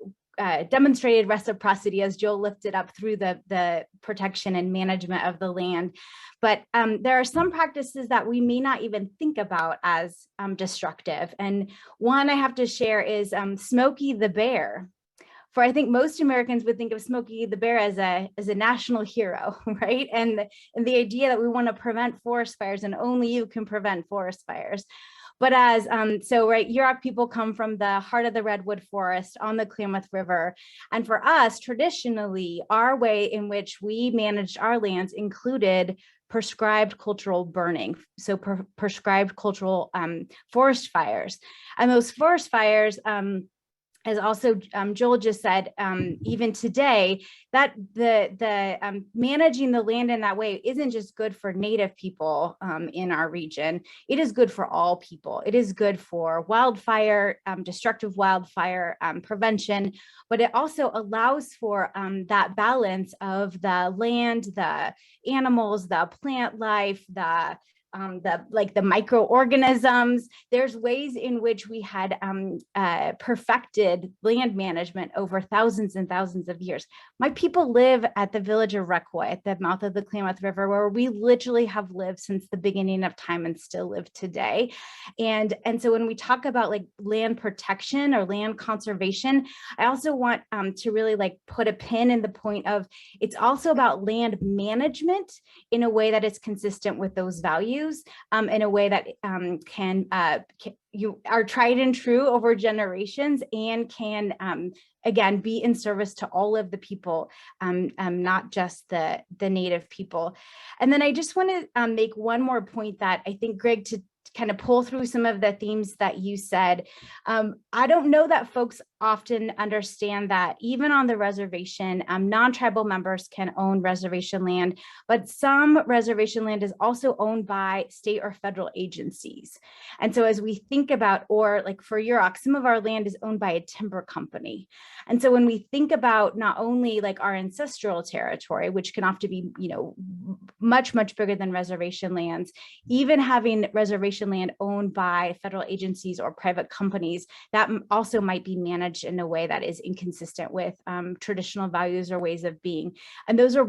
demonstrated reciprocity, as Joel lifted up, through the protection and management of the land. But there are some practices that we may not even think about as destructive. And one I have to share is Smokey the Bear. For I think most Americans would think of Smokey the Bear as a national hero, right? And the idea that we want to prevent forest fires, and only you can prevent forest fires. But Yurok people come from the heart of the redwood forest on the Klamath River. And for us, traditionally, our way in which we managed our lands included prescribed cultural burning, so prescribed cultural forest fires. And those forest fires, as also Joel just said, even today, that the managing the land in that way isn't just good for Native people in our region. It is good for all people. It is good for wildfire, destructive wildfire prevention, but it also allows for that balance of the land, the animals, the plant life, the the microorganisms. There's ways in which we had perfected land management over thousands and thousands of years. My people live at the village of Requoy at the mouth of the Klamath River, where we literally have lived since the beginning of time and still live today. And so when we talk about like land protection or land conservation, I also want to really like put a pin in the point of it's also about land management in a way that is consistent with those values, in a way that you are tried and true over generations and can again be in service to all of the people, not just the native people. And then I just want to make one more point that I think, Greg, to kind of pull through some of the themes that you said. I don't know that folks often understand that even on the reservation, non-tribal members can own reservation land, but some reservation land is also owned by state or federal agencies. And so as we think about, or like for Yurok, some of our land is owned by a timber company. And so when we think about not only like our ancestral territory, which can often be, you know, much, much bigger than reservation lands, even having reservation land owned by federal agencies or private companies, that also might be managed in a way that is inconsistent with traditional values or ways of being. And those are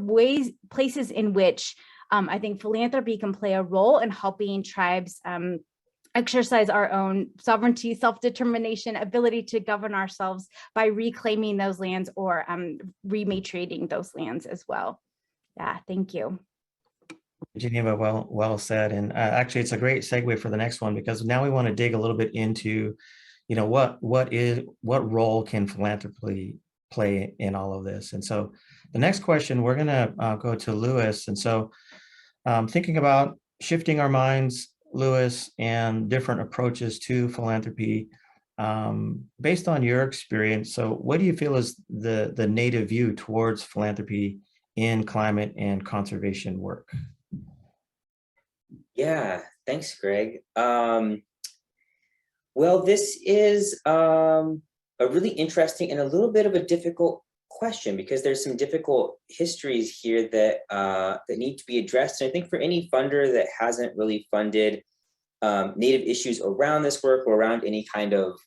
places in which I think philanthropy can play a role in helping tribes exercise our own sovereignty, self-determination, ability to govern ourselves by reclaiming those lands or rematriating those lands as well. Yeah, thank you. Geneva, well said. And actually, it's a great segue for the next one, because now we want to dig a little bit into, you know, what role can philanthropy play in all of this? And so the next question, we're going to go to Lewis. And so thinking about shifting our minds, Lewis, and different approaches to philanthropy, based on your experience, so what do you feel is the native view towards philanthropy in climate and conservation work? Yeah, thanks, Greg. Well, this is a really interesting and a little bit of a difficult question, because there's some difficult histories here that that need to be addressed. And I think for any funder that hasn't really funded Native issues around this work or around any kind of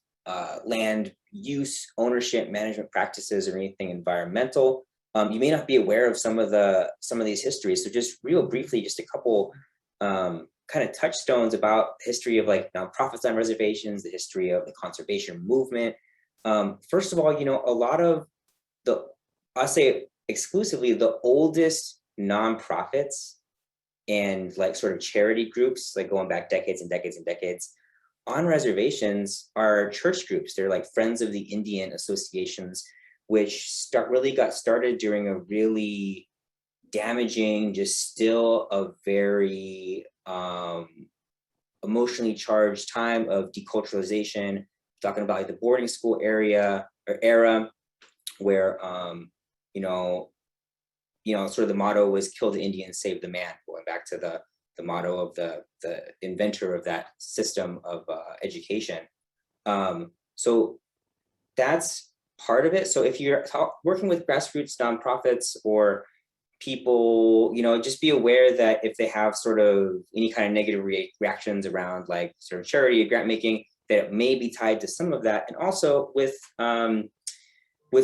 land use, ownership, management practices, or anything environmental, you may not be aware of some of these histories. So just real briefly, just a couple kind of touchstones about the history of like nonprofits on reservations, the history of the conservation movement. First of all, you know, a lot of I'll say exclusively the oldest nonprofits and like sort of charity groups, like going back decades and decades and decades on reservations, are church groups. They're like Friends of the Indian associations, which really got started during a really damaging, just still a very emotionally charged time of deculturalization, talking about like the boarding school era, where sort of the motto was "Kill the Indian, save the man," going back to the motto of the inventor of that system of education. So that's part of it. So if you're working with grassroots nonprofits or people, you know, just be aware that if they have sort of any kind of negative reactions around like sort of charity or grant making, that it may be tied to some of that. And also with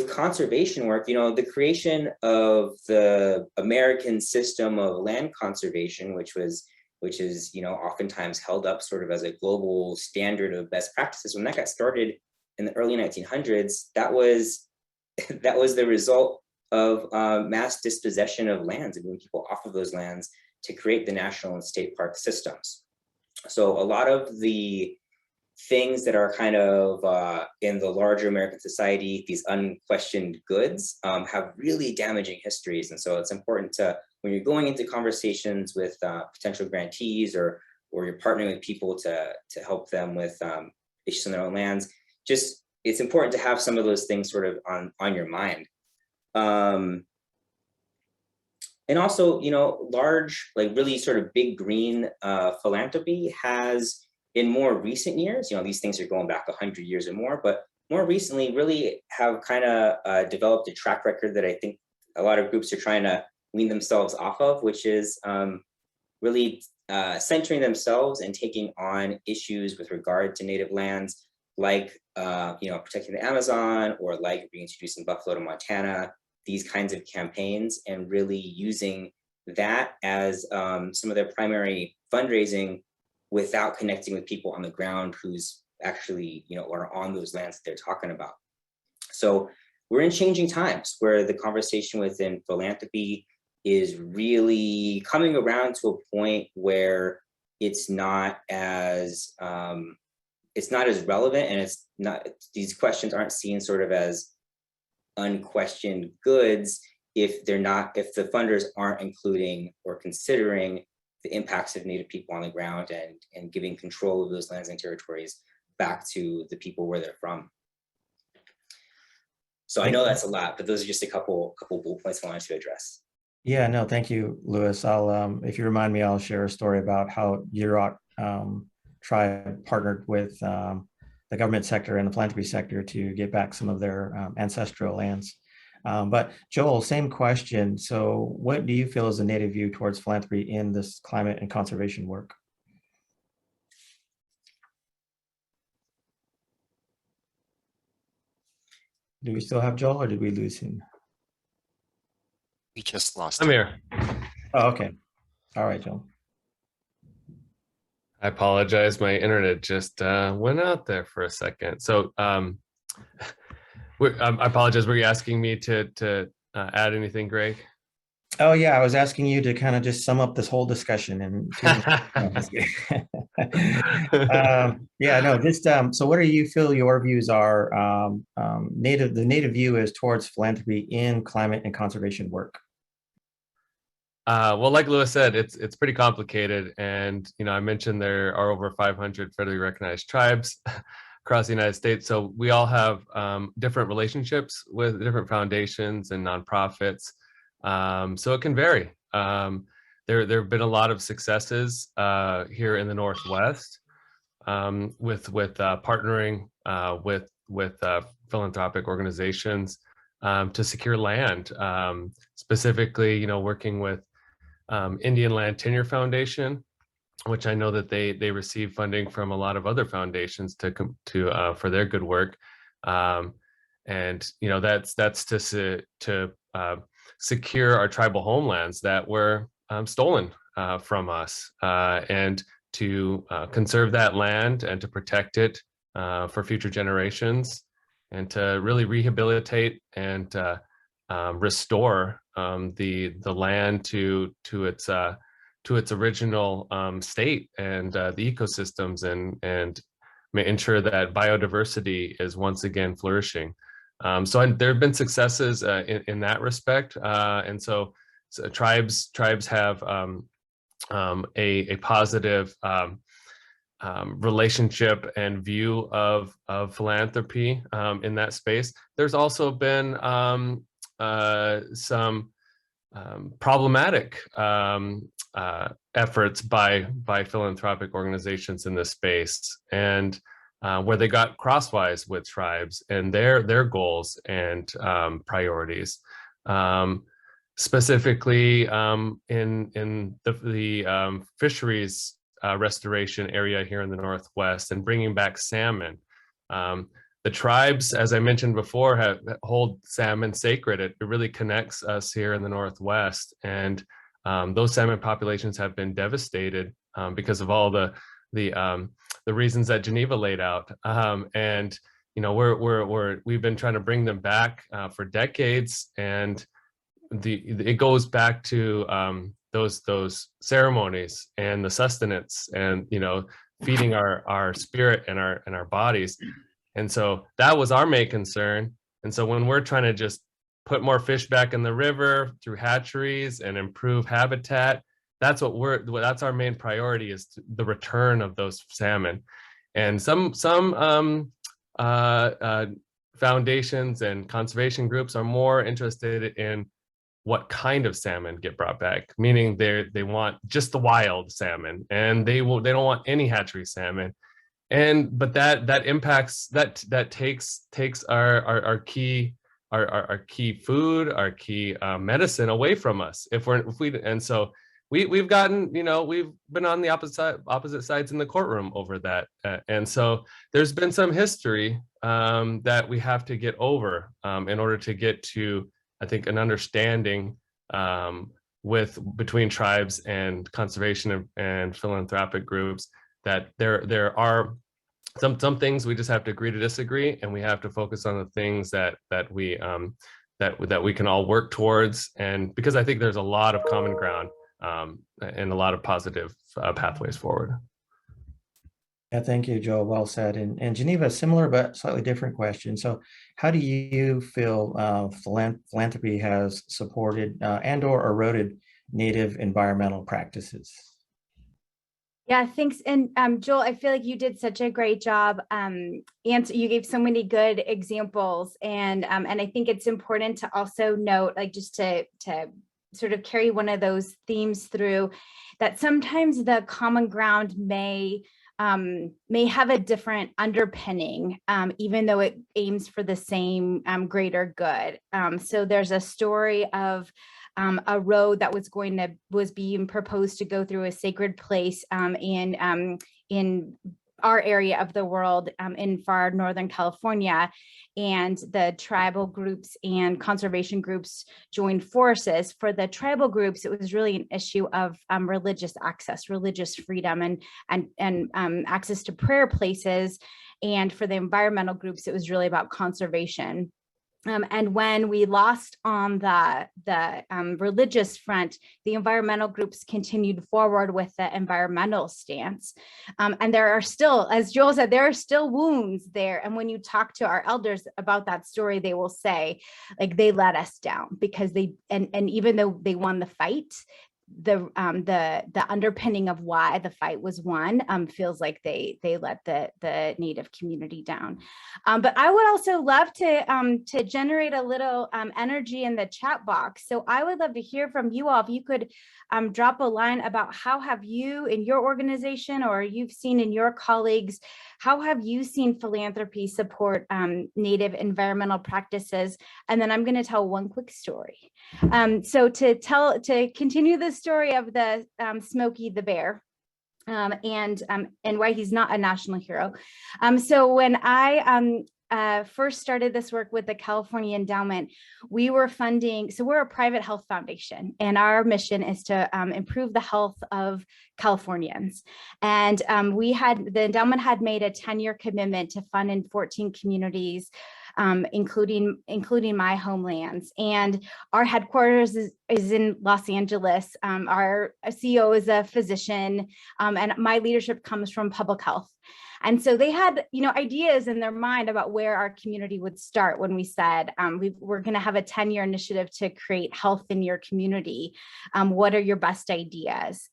conservation work, you know, the creation of the American system of land conservation, which is, you know, oftentimes held up sort of as a global standard of best practices. When that got started in the early 1900s, that was the result of mass dispossession of lands and moving people off of those lands to create the national and state park systems. So a lot of the things that are kind of in the larger American society, these unquestioned goods, have really damaging histories. And so it's important to, when you're going into conversations with potential grantees or you're partnering with people to help them with issues on their own lands, just it's important to have some of those things sort of on your mind. And also, you know, large, like really sort of big green philanthropy has, in more recent years, you know, these things are going back 100 years or more, but more recently really have kind of developed a track record that I think a lot of groups are trying to wean themselves off of, which is really centering themselves and taking on issues with regard to native lands, like protecting the Amazon, or like reintroducing buffalo to Montana, these kinds of campaigns, and really using that as some of their primary fundraising without connecting with people on the ground who's actually, are on those lands that they're talking about. So we're in changing times where the conversation within philanthropy is really coming around to a point where it's not as relevant, and it's not, these questions aren't seen sort of as unquestioned goods if the funders aren't including or considering the impacts of Native people on the ground and giving control of those lands and territories back to the people where they're from. So I know that's a lot, but those are just a couple bullet points I wanted to address. Yeah, no, thank you, Louis. I'll, if you remind me, I'll share a story about how Yurok tribe partnered with the government sector and the philanthropy sector to get back some of their ancestral lands. But Joel, same question. So what do you feel is the Native view towards philanthropy in this climate and conservation work? Do we still have Joel, or did we lose him? We just lost I'm him. here. Oh, okay. All right, Joel. I apologize. My internet just went out there for a second. So I apologize. Were you asking me to add anything, Greg? Oh yeah, I was asking you to kind of just sum up this whole discussion and yeah, no, just so what do you feel your views are? The Native view is towards philanthropy in climate and conservation work. Well, like Louis said, it's pretty complicated, and I mentioned there are over 500 federally recognized tribes across the United States. So we all have different relationships with different foundations and nonprofits. So it can vary. There have been a lot of successes here in the Northwest with partnering with philanthropic organizations to secure land, specifically, working with Indian Land Tenure Foundation, which I know that they receive funding from a lot of other foundations for their good work, and that's to secure our tribal homelands that were stolen from us, and to conserve that land and to protect it for future generations, and to really rehabilitate and restore the land to its original state, and the ecosystems, and ensure that biodiversity is once again flourishing. So there have been successes in that respect, and so tribes have a positive relationship and view of philanthropy in that space. There's also been some problematic efforts by philanthropic organizations in this space, and where they got crosswise with tribes and their goals and priorities. Specifically in the fisheries restoration area here in the Northwest, and bringing back salmon. The tribes, as I mentioned before, hold salmon sacred. It really connects us here in the Northwest, and those salmon populations have been devastated because of all the reasons that Geneva laid out. And we've been trying to bring them back for decades, and it goes back to those ceremonies and the sustenance, and feeding our spirit and our bodies. And so that was our main concern. And so when we're trying to just put more fish back in the river through hatcheries and improve habitat, that's our main priority, is the return of those salmon. And some foundations and conservation groups are more interested in what kind of salmon get brought back, meaning they want just the wild salmon, and they don't want any hatchery salmon. But that impacts, that takes our key food, our key medicine away from us. And so we've gotten, we've been on the opposite sides in the courtroom over that. And so there's been some history that we have to get over in order to get to, I think, an understanding between tribes and conservation and philanthropic groups, that there are some things we just have to agree to disagree, and we have to focus on the things that we can all work towards. And because I think there's a lot of common ground and a lot of positive pathways forward. Yeah, thank you, Joel. Well said. And Geneva, similar but slightly different question. So how do you feel philanthropy has supported and/or eroded Native environmental practices? Yeah, thanks. And Joel, I feel like you did such a great job. And you gave so many good examples. And I think it's important to also note, like, just to sort of carry one of those themes through, that sometimes the common ground may have a different underpinning, even though it aims for the same greater good. So there's a story of a road that was being proposed to go through a sacred place in our area of the world, in far northern California, and the tribal groups and conservation groups joined forces. For the tribal groups, it was really an issue of religious access, religious freedom, and access to prayer places. And for the environmental groups, it was really about conservation. And when we lost on the religious front, the environmental groups continued forward with the environmental stance. And there are still, as Joel said, there are still wounds there. And when you talk to our elders about that story, they will say, like, they let us down because and even though they won the fight, the underpinning of why the fight was won feels like they let the Native community down. But I would also love to generate a little energy in the chat box. So I would love to hear from you all. If you could drop a line about how have you in your organization, or you've seen in your colleagues, how have you seen philanthropy support Native environmental practices? And then I'm going to tell one quick story. So to continue the story of the Smokey the Bear, and why he's not a national hero. So when I first started this work with the California Endowment, we were funding, so we're a private health foundation, and our mission is to improve the health of Californians. And the endowment had made a 10-year commitment to fund in 14 communities, including my homelands. And our headquarters is in Los Angeles. Our CEO is a physician, and my leadership comes from public health. And so they had, ideas in their mind about where our community would start when we said, we're going to have a 10-year initiative to create health in your community. What are your best ideas?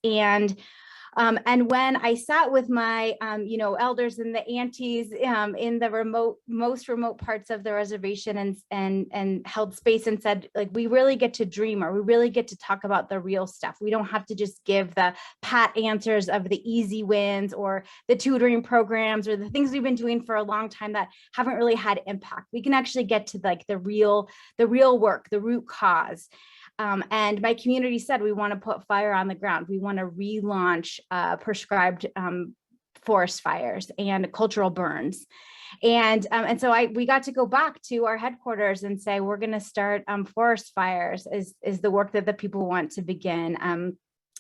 And when I sat with my, elders and the aunties in the most remote parts of the reservation and held space and said, like, we really get to dream, or we really get to talk about the real stuff. We don't have to just give the pat answers of the easy wins or the tutoring programs or the things we've been doing for a long time that haven't really had impact. We can actually get to like the real work, the root cause. And my community said, we want to put fire on the ground. We want to relaunch prescribed forest fires and cultural burns. And so we got to go back to our headquarters and say, we're going to start forest fires is the work that the people want to begin.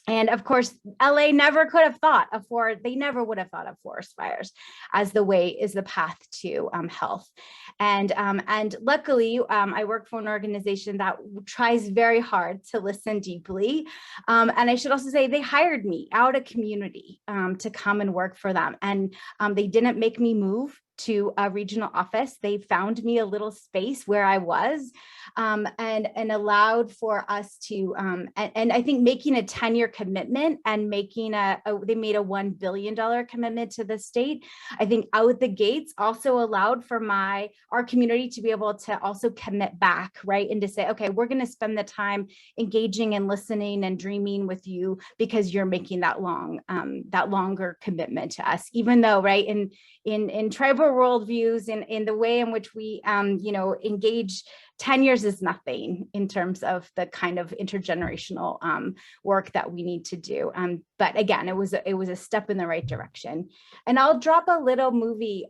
And of course, LA never could have thought of they never would have thought of forest fires as the path to health. And luckily, I work for an organization that tries very hard to listen deeply. And I should also say they hired me out of community to come and work for them. And they didn't make me move to a regional office. They found me a little space where I was, and allowed for us to, and I think making a 10-year commitment and making they made a $1 billion commitment to the state, I think out the gates also allowed for our community to be able to also commit back, right? And to say, okay, we're going to spend the time engaging and listening and dreaming with you because you're making that longer commitment to us, even though, right, in tribal worldviews, in the way in which we engage 10 years is nothing in terms of the kind of intergenerational work that we need to do. But again, it was a step in the right direction. And I'll drop a little movie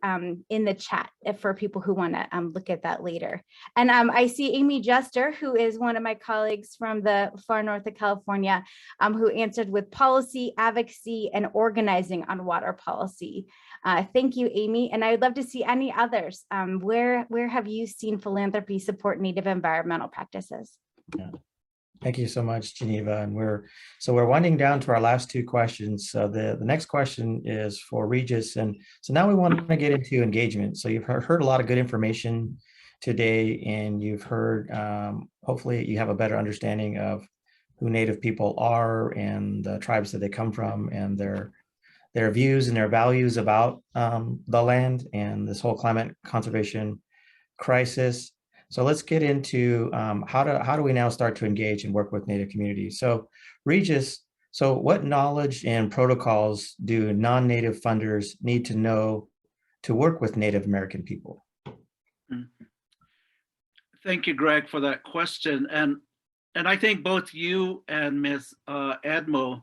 in the chat for people who want to look at that later. And I see Amy Jester, who is one of my colleagues from the far north of California, who answered with policy, advocacy, and organizing on water policy. Thank you, Amy. And I'd love to see any others. Where have you seen philanthropy support Native environmental practices? Yeah. Thank you so much, Geneva. And we're winding down to our last two questions. So the next question is for Regis. And so now we want to get into engagement. So you've heard a lot of good information today, and you've heard, hopefully you have a better understanding of who Native people are and the tribes that they come from and their views and their values about the land and this whole climate conservation crisis. So let's get into how do we now start to engage and work with Native communities. So Regis, so what knowledge and protocols do non-Native funders need to know to work with Native American people? Thank you, Greg, for that question. And I think both you and Ms. Admo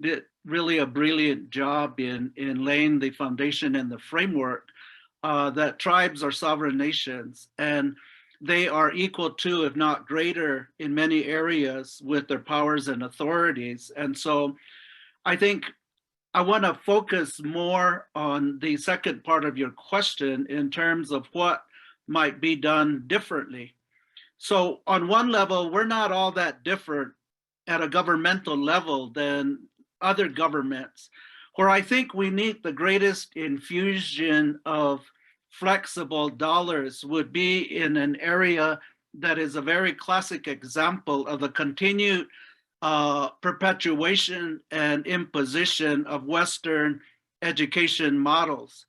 did really a brilliant job in laying the foundation and the framework that tribes are sovereign nations, and they are equal to, if not greater, in many areas with their powers and authorities. And so I think I want to focus more on the second part of your question in terms of what might be done differently. So on one level, we're not all that different at a governmental level than other governments. Where I think we need the greatest infusion of flexible dollars would be in an area that is a very classic example of the continued perpetuation and imposition of Western education models.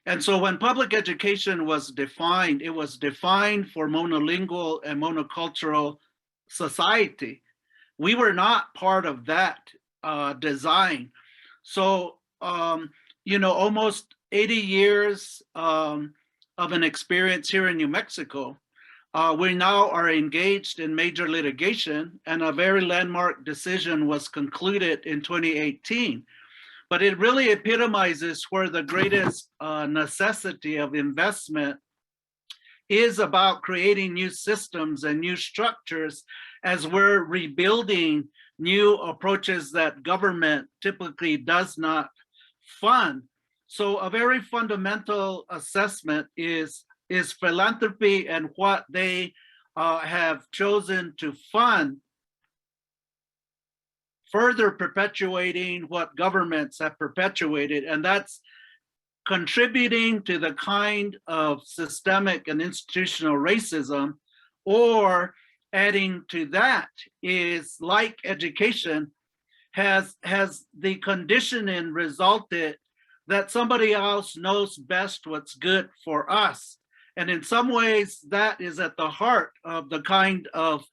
And so when public education was defined, it was defined for monolingual and monocultural society. We were not part of that design. So, almost 80 years of an experience here in New Mexico, we now are engaged in major litigation, and a very landmark decision was concluded in 2018. But it really epitomizes where the greatest necessity of investment is about creating new systems and new structures as we're rebuilding new approaches that government typically does not fund. So a very fundamental assessment is philanthropy and what they have chosen to fund further perpetuating what governments have perpetuated, and that's contributing to the kind of systemic and institutional racism, or adding to that is, like education, has the conditioning resulted that somebody else knows best what's good for us. And in some ways, that is at the heart of the kind of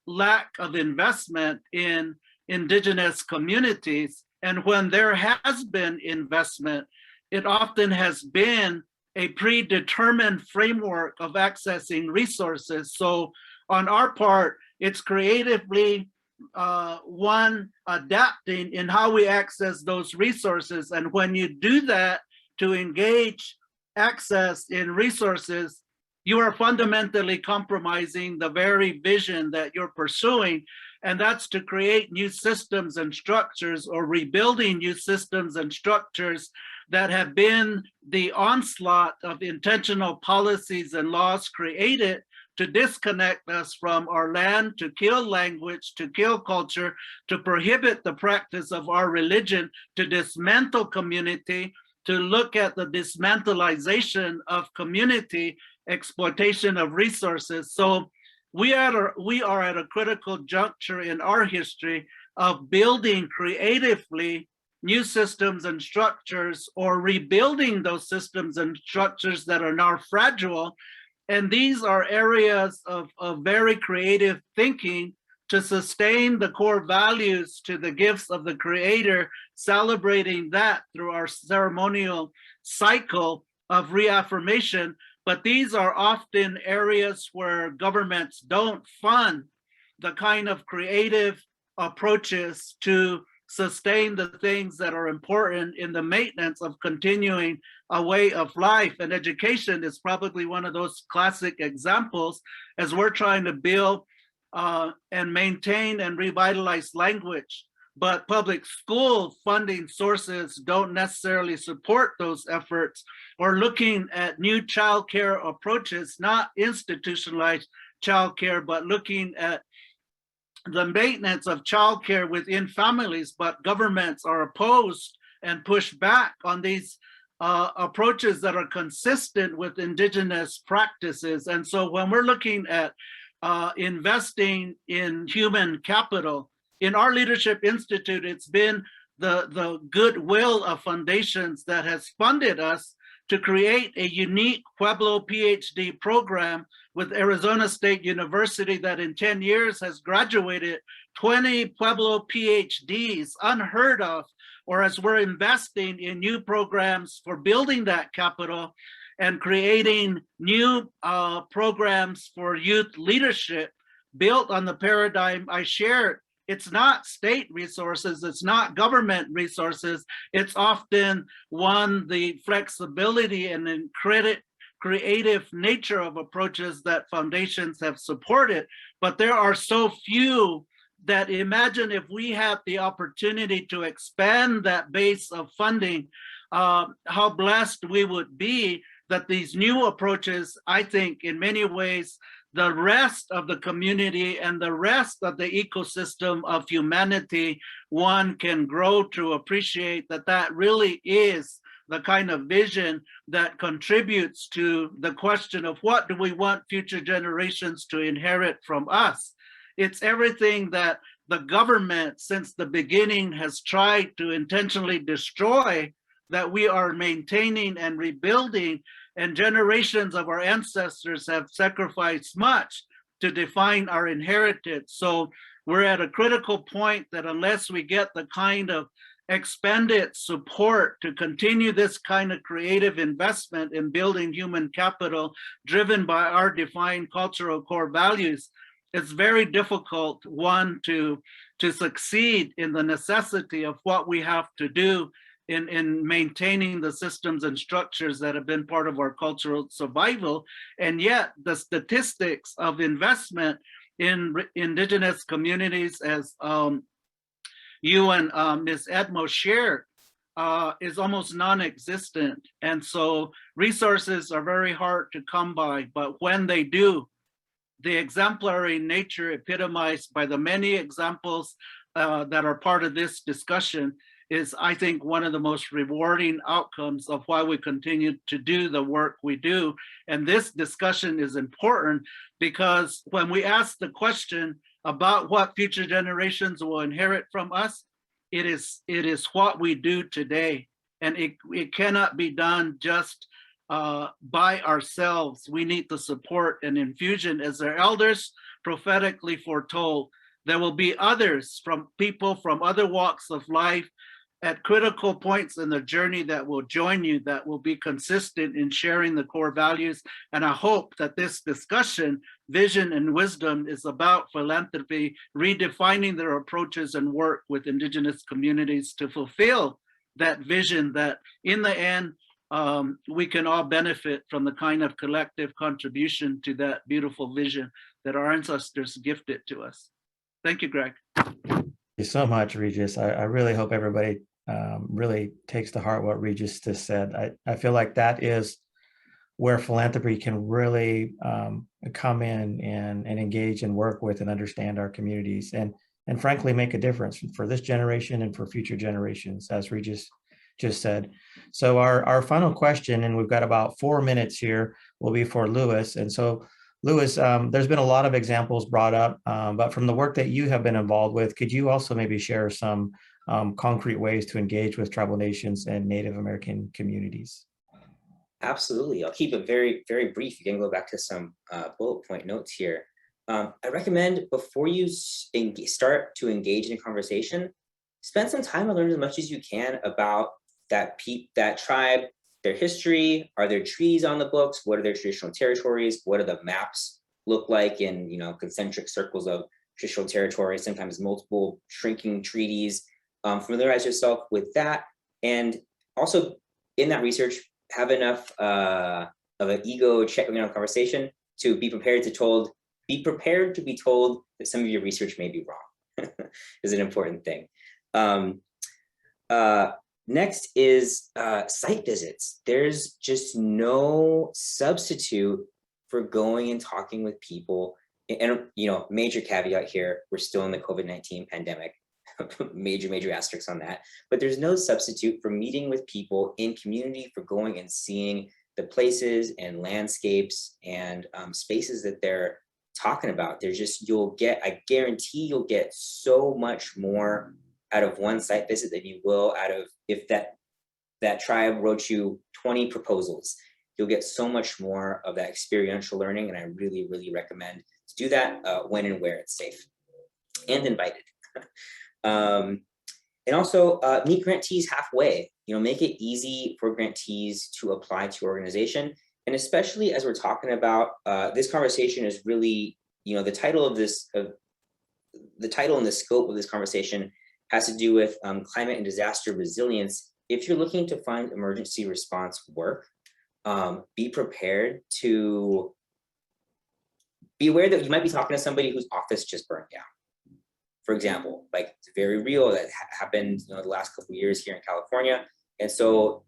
lack of investment in Indigenous communities. And when there has been investment, it often has been a predetermined framework of accessing resources. So on our part, it's creatively one adapting in how we access those resources. And when you do that to engage access in resources, you are fundamentally compromising the very vision that you're pursuing. And that's to create new systems and structures, or rebuilding new systems and structures that have been the onslaught of intentional policies and laws created to disconnect us from our land, to kill language, to kill culture, to prohibit the practice of our religion, to dismantle community, to look at the dismantleization of community, exploitation of resources. So we are at a critical juncture in our history of building creatively new systems and structures, or rebuilding those systems and structures that are now fragile. And these are areas of very creative thinking to sustain the core values to the gifts of the Creator, celebrating that through our ceremonial cycle of reaffirmation, but these are often areas where governments don't fund the kind of creative approaches to sustain the things that are important in the maintenance of continuing a way of life. And education is probably one of those classic examples as we're trying to build and maintain and revitalize language. But public school funding sources don't necessarily support those efforts, or looking at new childcare approaches, not institutionalized childcare, but looking at the maintenance of childcare within families, but governments are opposed and push back on these approaches that are consistent with indigenous practices. And so when we're looking at investing in human capital, in our Leadership Institute, it's been the goodwill of foundations that has funded us to create a unique Pueblo PhD program with Arizona State University that in 10 years has graduated 20 Pueblo PhDs, unheard of, or as we're investing in new programs for building that capital and creating new programs for youth leadership built on the paradigm I shared. It's not state resources, it's not government resources, it's often the flexibility and then creative nature of approaches that foundations have supported. But there are so few that imagine if we had the opportunity to expand that base of funding, how blessed we would be that these new approaches, I think in many ways, the rest of the community and the rest of the ecosystem of humanity, one can grow to appreciate that that really is the kind of vision that contributes to the question of what do we want future generations to inherit from us. It's everything that the government since the beginning has tried to intentionally destroy that we are maintaining and rebuilding, and generations of our ancestors have sacrificed much to define our inheritance. So we're at a critical point that unless we get the kind of expanded support to continue this kind of creative investment in building human capital driven by our defined cultural core values, it's very difficult, one, to succeed in the necessity of what we have to do in maintaining the systems and structures that have been part of our cultural survival. And yet the statistics of investment in indigenous communities, as you and Ms. Edmo shared, is almost non-existent. And so resources are very hard to come by, but when they do, the exemplary nature epitomized by the many examples that are part of this discussion is, I think, one of the most rewarding outcomes of why we continue to do the work we do. And this discussion is important because when we ask the question about what future generations will inherit from us, it is what we do today. And it cannot be done just by ourselves. We need the support and infusion, as their elders prophetically foretold. There will be others, from people from other walks of life at critical points in the journey, that will join you, that will be consistent in sharing the core values. And I hope that this discussion, Vision and Wisdom, is about philanthropy, redefining their approaches and work with Indigenous communities to fulfill that vision, that in the end, we can all benefit from the kind of collective contribution to that beautiful vision that our ancestors gifted to us. Thank you, Greg. Thank you so much, Regis. I really hope everybody really takes to heart what Regis just said. I feel like that is where philanthropy can really come in and engage and work with and understand our communities and frankly make a difference for this generation and for future generations, as Regis just said. So our final question, and we've got about 4 minutes here, will be for Louis. And so Louis, there's been a lot of examples brought up, but from the work that you have been involved with, could you also maybe share some concrete ways to engage with tribal nations and Native American communities? Absolutely. I'll keep it very, very brief. You can go back to some bullet point notes here. I recommend before you start to engage in a conversation, spend some time and learn as much as you can about that tribe, their history. Are there treaties on the books? What are their traditional territories? What do the maps look like in, concentric circles of traditional territory, sometimes multiple shrinking treaties? Familiarize yourself with that. And also in that research, have enough of an ego check conversation to be prepared to be told that some of your research may be wrong is an important thing. Next is site visits. There's just no substitute for going and talking with people. And, major caveat here, we're still in the COVID-19 pandemic, major asterisks on that, but there's no substitute for meeting with people in community, for going and seeing the places and landscapes and spaces that they're talking about. I guarantee you'll get so much more out of one site visit than you will out of if that tribe wrote you 20 proposals. You'll get so much more of that experiential learning, and I really, really recommend to do that when and where it's safe and invited. And also meet grantees halfway. Make it easy for grantees to apply to your organization, and especially as we're talking about this conversation is really, the title and the scope of this conversation has to do with climate and disaster resilience. If you're looking to find emergency response work, be prepared to be aware that you might be talking to somebody whose office just burned down. For example, like it's very real that happened, the last couple of years here in California. And so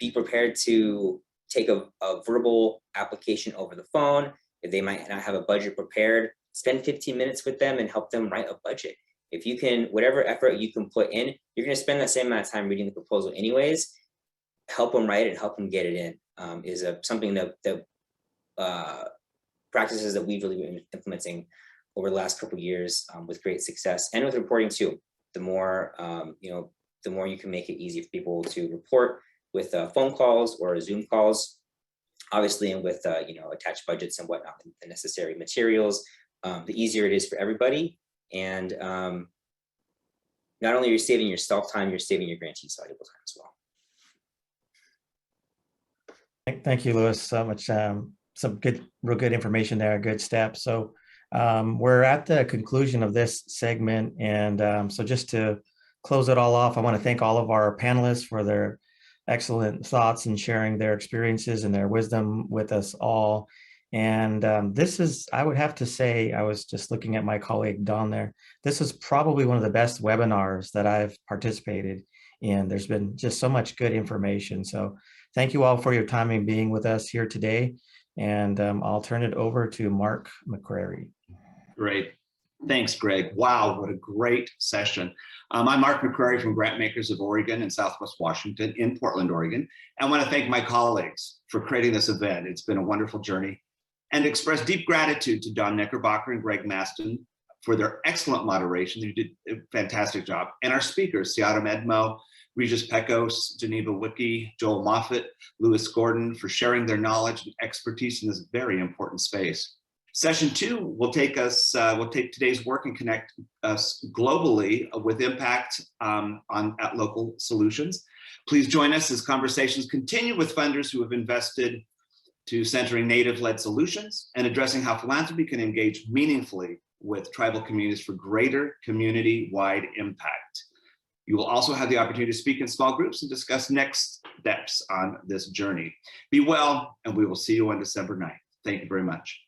be prepared to take a verbal application over the phone. If they might not have a budget prepared, spend 15 minutes with them and help them write a budget. If you can, whatever effort you can put in, you're going to spend that same amount of time reading the proposal anyways. Help them write it and help them get it in is something that practices that we've really been implementing over the last couple of years with great success, and with reporting too. The more the more you can make it easy for people to report with phone calls or Zoom calls, obviously, and with attached budgets and whatnot, the necessary materials. The easier it is for everybody, and not only are you saving yourself time, you're saving your grantees valuable time as well. Thank you, Louis, so much. Some real good information there, good steps. So we're at the conclusion of this segment. And so just to close it all off, I want to thank all of our panelists for their excellent thoughts and sharing their experiences and their wisdom with us all. And this is, I would have to say, I was just looking at my colleague Don there. This is probably one of the best webinars that I've participated in. There's been just so much good information. So thank you all for your time and being with us here today. And I'll turn it over to Mark McCrary. Great. Thanks, Greg. Wow, what a great session. I'm Mark McCrary from Grantmakers of Oregon and Southwest Washington in Portland, Oregon. I want to thank my colleagues for creating this event. It's been a wonderful journey, and express deep gratitude to Don Knickerbocker and Greg Maston for their excellent moderation. They did a fantastic job. And our speakers, Seato Medmo, Regis Pecos, Geneva Wiki, Joel Moffitt, Louis Gordon, for sharing their knowledge and expertise in this very important space. Session 2 will take today's work and connect us globally with impact at local solutions. Please join us as conversations continue with funders who have invested to centering Native-led solutions and addressing how philanthropy can engage meaningfully with tribal communities for greater community-wide impact. You will also have the opportunity to speak in small groups and discuss next steps on this journey. Be well, and we will see you on December 9th. Thank you very much.